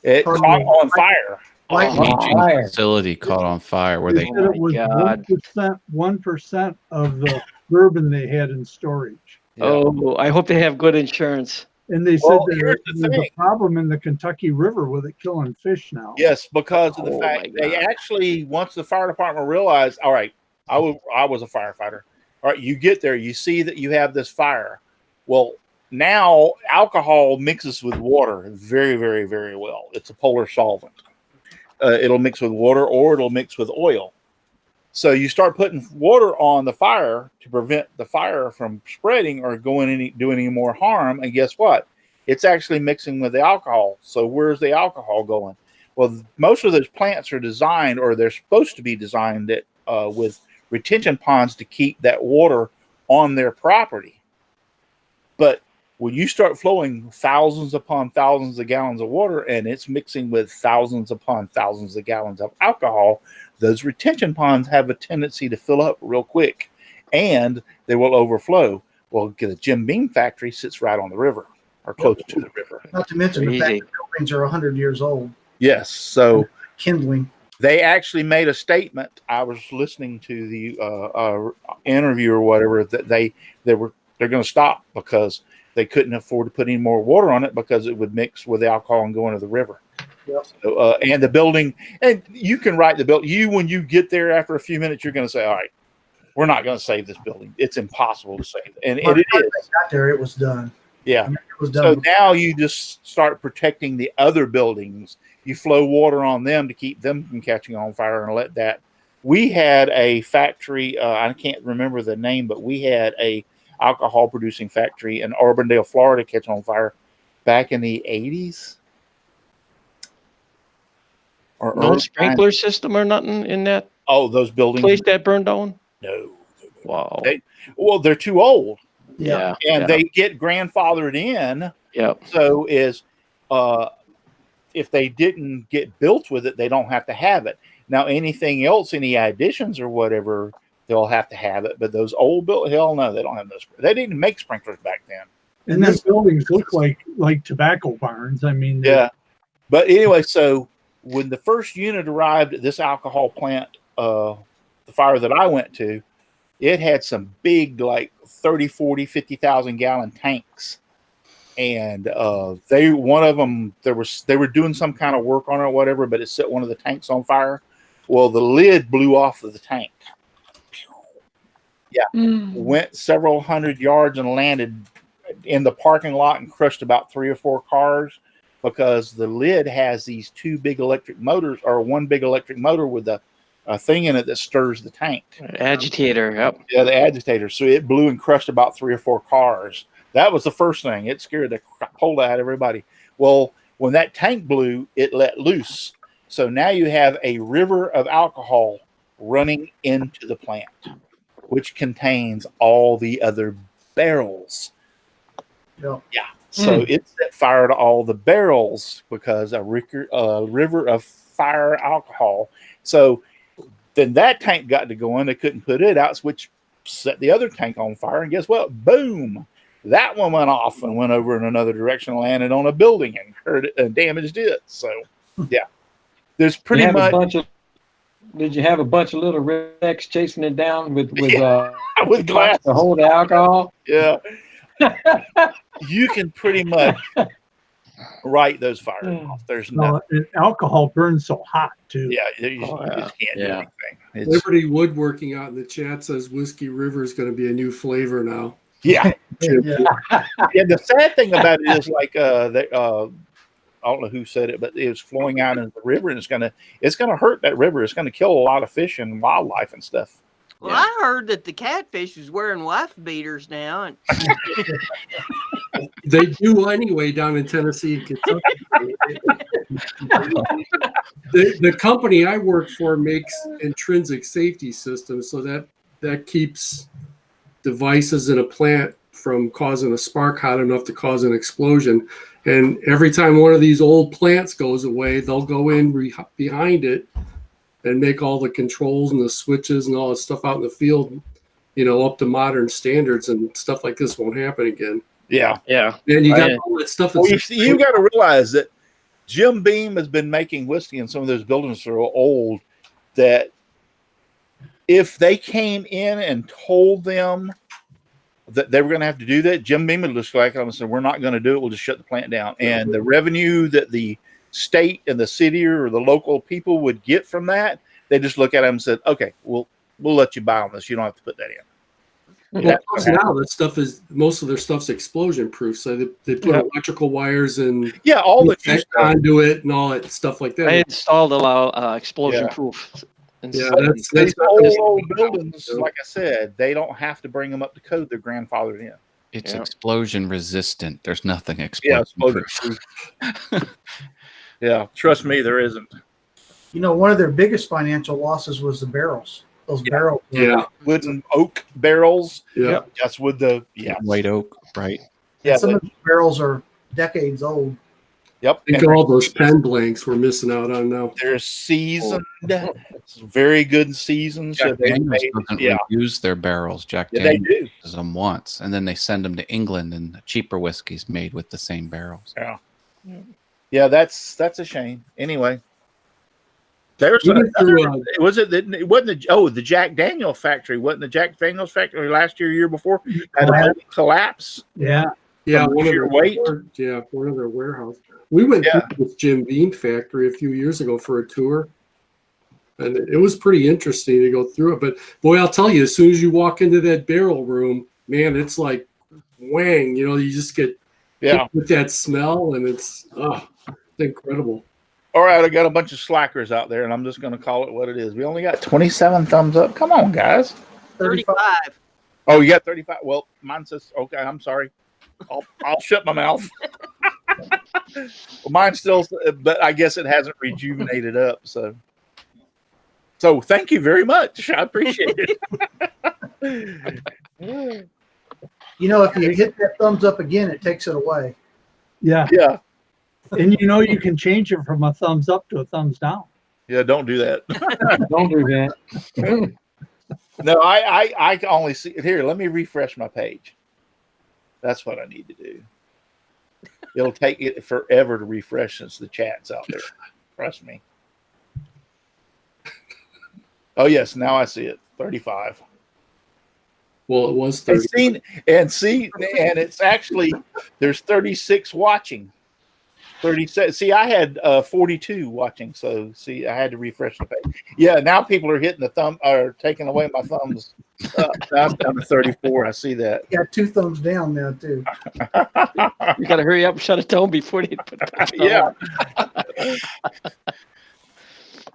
A: It
B: Pardon
A: caught
B: me.
A: on fire.
E: Aging
C: fire.
E: facility caught on fire where
D: They
E: they
D: said it was
G: God.
D: 1% of the bourbon they had in storage.
A: Yeah.
G: Oh, I hope they have good insurance.
D: And they said
A: Well,
D: that
A: here's the
D: there's
A: thing.
D: a problem in the Kentucky River with it killing fish now.
A: Yes, because of the
G: Oh,
A: fact
G: my
A: they
G: God.
A: actually, once the fire department realized, all right, I was a firefighter. All right, you get there, you see that you have this fire. Well, now alcohol mixes with water very, very, very well. It's a polar solvent. It'll mix with water or it'll mix with oil. So you start putting water on the fire to prevent the fire from spreading or doing any more harm. And guess what? It's actually mixing with the alcohol. So where's the alcohol going? Well, most of those plants are designed, or they're supposed to be designed with retention ponds to keep that water on their property. But when you start flowing thousands upon thousands of gallons of water and it's mixing with thousands upon thousands of gallons of alcohol, those retention ponds have a tendency to fill up real quick and they will overflow. Well, the Jim Beam factory sits right on the river or close to the river.
B: Not to mention the fact
G: Easy.
B: that buildings are 100 years old.
A: Yes. So
B: Kindling.
A: they actually made a statement. I was listening to the interview or whatever that they're going to stop because they couldn't afford to put any more water on it because it would mix with the alcohol and go into the river.
B: Yep.
A: So, and the building, and you can write the bill. When you get there after a few minutes, you're going to say, all right, we're not going to save this building. It's impossible to save. And it is.
B: Got there, it was done.
A: Yeah.
B: It was
A: So
B: done.
A: now you just start protecting the other buildings. You flow water on them to keep them from catching on fire and let that. We had a factory, I can't remember the name, but we had a alcohol producing factory in Auburndale, Florida catch on fire back in the 80s. Or
G: No
A: early
G: sprinkler system or nothing in that
A: Oh, those buildings?
G: place that burned down?
A: No.
G: Wow.
A: Well, they're too old.
B: Yeah.
A: And they get grandfathered in.
G: Yeah.
A: So if they didn't get built with it, they don't have to have it. Now, anything else, any additions or whatever, they'll have to have it. But those old built, hell no, they don't have those. They didn't make sprinklers back then.
D: And these buildings look like tobacco barns. I mean,
A: Yeah. But anyway, so when the first unit arrived at this alcohol plant, the fire that I went to, it had some big, like 30, 40, 50,000 gallon tanks. And one of them, they were doing some kind of work on it or whatever, but it set one of the tanks on fire. Well, the lid blew off of the tank. Yeah. Went several hundred yards and landed in the parking lot and crushed about 3 or 4 cars because the lid has these 2 big electric motors, or one big electric motor with a thing in it that stirs the tank.
G: Agitator. Yep.
A: Yeah, the agitator. So it blew and crushed about 3 or 4 cars. That was the first thing. It scared the cold out of everybody. Well, when that tank blew, it let loose. So now you have a river of alcohol running into the plant, which contains all the other barrels.
B: Yeah.
A: Yeah. So it set fire to all the barrels because a river of fire alcohol. So then that tank got to going. They couldn't put it out, which set the other tank on fire. And guess what? Boom! That one went off and went over in another direction, landed on a building and hurt it and damaged it. So, yeah, there's pretty much.
C: Did you have a bunch of little rednecks chasing it down with
A: with glass
C: to hold the alcohol?
A: Yeah, you can pretty much write those fires off. There's no
D: alcohol burns so hot too.
A: Yeah, you just can't do anything.
F: Liberty Woodworking out in the chat says Whiskey River is going to be a new flavor now.
A: Yeah. Yeah. The sad thing about it is, like, I don't know who said it, but it was flowing out into the river, and it's gonna hurt that river. It's gonna kill a lot of fish and wildlife and stuff.
H: Well, I heard that the catfish is wearing wife beaters now, and
F: they do anyway down in Tennessee and Kentucky. The company I work for makes intrinsic safety systems, so that keeps devices in a plant from causing a spark hot enough to cause an explosion. And every time one of these old plants goes away, they'll go in behind it and make all the controls and the switches and all the stuff out in the field, up to modern standards, and stuff like this won't happen again.
A: Yeah.
G: Yeah.
F: And you got all that stuff.
A: Well, you got to realize that Jim Beam has been making whiskey in some of those buildings that are old, that if they came in and told them that they were going to have to do that, Jim Beam would just like and said, "We're not going to do it. We'll just shut the plant down." And the revenue that the state and the city or the local people would get from that, they just look at them and said, "Okay, we'll let you buy on this. You don't have to put that in."
F: Well, now that stuff most of their stuff's explosion proof, so they put electrical wires and
A: all the
F: conduit and all that stuff like that.
G: I installed a lot explosion proof.
F: Yeah,
A: that's old buildings. Like I said, they don't have to bring them up to code. They're grandfathered in.
E: It's explosion resistant. There's nothing explosion proof.
A: Yeah, trust me, there isn't.
B: One of their biggest financial losses was the barrels. Those barrels.
A: Yeah, wooden oak barrels.
F: Yeah,
A: that's with the
E: white oak, right?
B: Yeah, some of these barrels are decades old.
A: Yep.
F: I think all those pen blanks we're missing out on now.
A: They're seasoned. Very good seasoned.
E: Jack Daniels doesn't reuse their barrels. Jack Daniels uses them once, and then they send them to England, and cheaper whiskey's made with the same barrels.
A: Yeah, that's a shame. Anyway, there's it wasn't the Jack Daniel factory. Wasn't the Jack Daniels factory last year before had a collapse?
F: Yeah, one of their warehouse. We went to this Jim Beam factory a few years ago for a tour, and it was pretty interesting to go through it. But boy, I'll tell you, as soon as you walk into that barrel room, man, it's like whang. You just get with that smell, and it's incredible.
A: All right, I got a bunch of slackers out there, and I'm just going to call it what it is. We only got 27 thumbs up. Come on, guys.
H: 35.
A: Oh, you got 35. Well, mine says okay. I'm sorry. I'll shut my mouth. Well, mine still, but I guess it hasn't rejuvenated up. So thank you very much. I appreciate it.
B: If you hit that thumbs up again, it takes it away.
D: Yeah. And you can change it from a thumbs up to a thumbs down.
A: Yeah, don't do that.
C: Don't do that.
A: No, I can only see it here. Let me refresh my page. That's what I need to do. It'll take it forever to refresh since the chat's out there. Trust me. Oh, yes. Now I see it. 35.
F: Well, it was 30.
A: And it's actually, there's 36 watching. 37. See, I had 42 watching. So, see, I had to refresh the page. Yeah, now people are hitting the thumb, or taking away my thumbs. I'm down to 34. I see that.
B: You got 2 thumbs down now, too.
G: You got to hurry up and shut it down before they put
A: it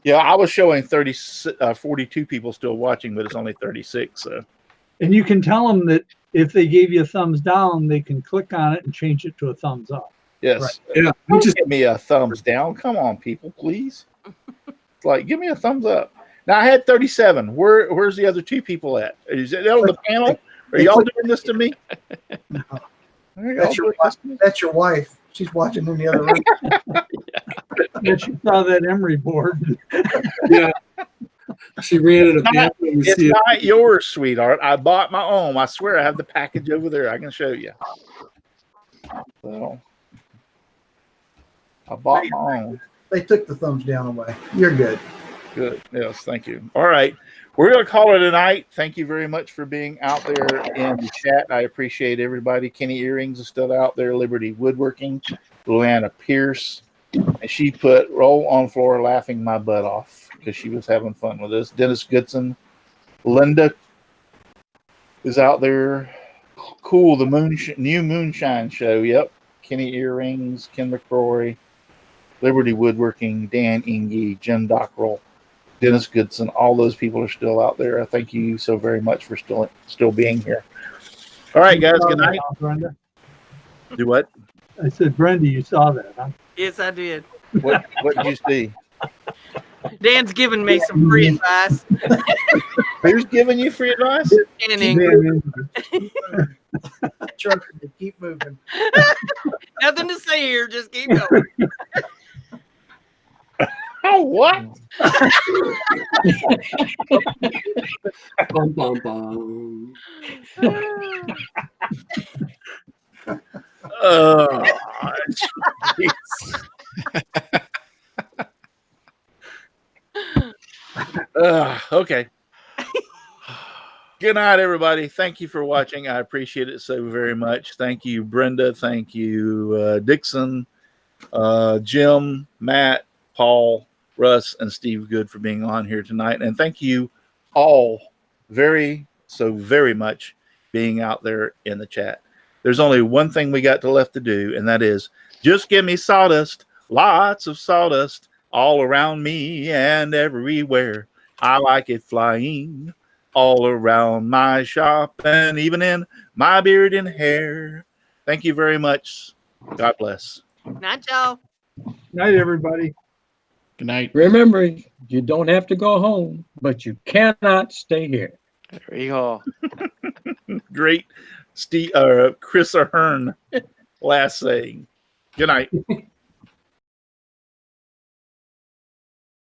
A: Yeah, I was showing 42 people still watching, but it's only 36. So.
D: And you can tell them that if they gave you a thumbs down, they can click on it and change it to a thumbs up.
A: Yes.
F: Right. Yeah.
A: Don't just give me a thumbs down. Come on, people, please. Like, give me a thumbs up. Now, I had 37. Where's the other 2 people at? Is it on the panel? Are y'all doing this to me? There you
B: That's
A: go.
B: your wife. That's your wife. She's watching in the other room.
D: And she saw that emery board.
F: Yeah. She ran in a bathroom to
A: It's
F: see it.
A: not yours, sweetheart. I bought my own. I swear I have the package over there. I can show you. So I bought my own.
B: They took the thumbs down away. You're good.
A: Good. Yes, thank you. All right. We're going to call it a night. Thank you very much for being out there in the chat. I appreciate everybody. Kenny Earrings is still out there. Liberty Woodworking. Luana Pierce. And she put roll on floor laughing my butt off because she was having fun with us. Dennis Goodson. Linda is out there. Cool. The new Moonshine Show. Yep. Kenny Earrings. Ken McCrory. Liberty Woodworking. Dan Inge. Jen Dockrell. Dennis Goodson, all those people are still out there. I thank you so very much for still being here. All right, guys. Good night.
D: Brenda.
A: Do what?
D: I said, Brenda, you saw that, huh?
H: Yes, I did.
A: What did you see?
H: Dan's giving me some free advice.
A: Who's giving you free advice?
H: And Ingrid.
B: Trucker, keep moving.
H: Nothing to say here. Just keep going.
A: Oh, what?
F: Bum, bum, bum.
A: Okay. Good night, everybody. Thank you for watching. I appreciate it so very much. Thank you, Brenda. Thank you, Dixon, Jim, Matt, Paul, Russ, and Steve Good for being on here tonight. And thank you all very much being out there in the chat. There's only one thing we got left to do, and that is just give me sawdust, lots of sawdust all around me and everywhere. I like it flying all around my shop and even in my beard and hair. Thank you very much. God bless.
H: Night, y'all.
D: Night, everybody.
E: Good night.
C: Remember, you don't have to go home, but you cannot stay here.
G: There you go.
A: Great Chris Ahern last saying. Good night.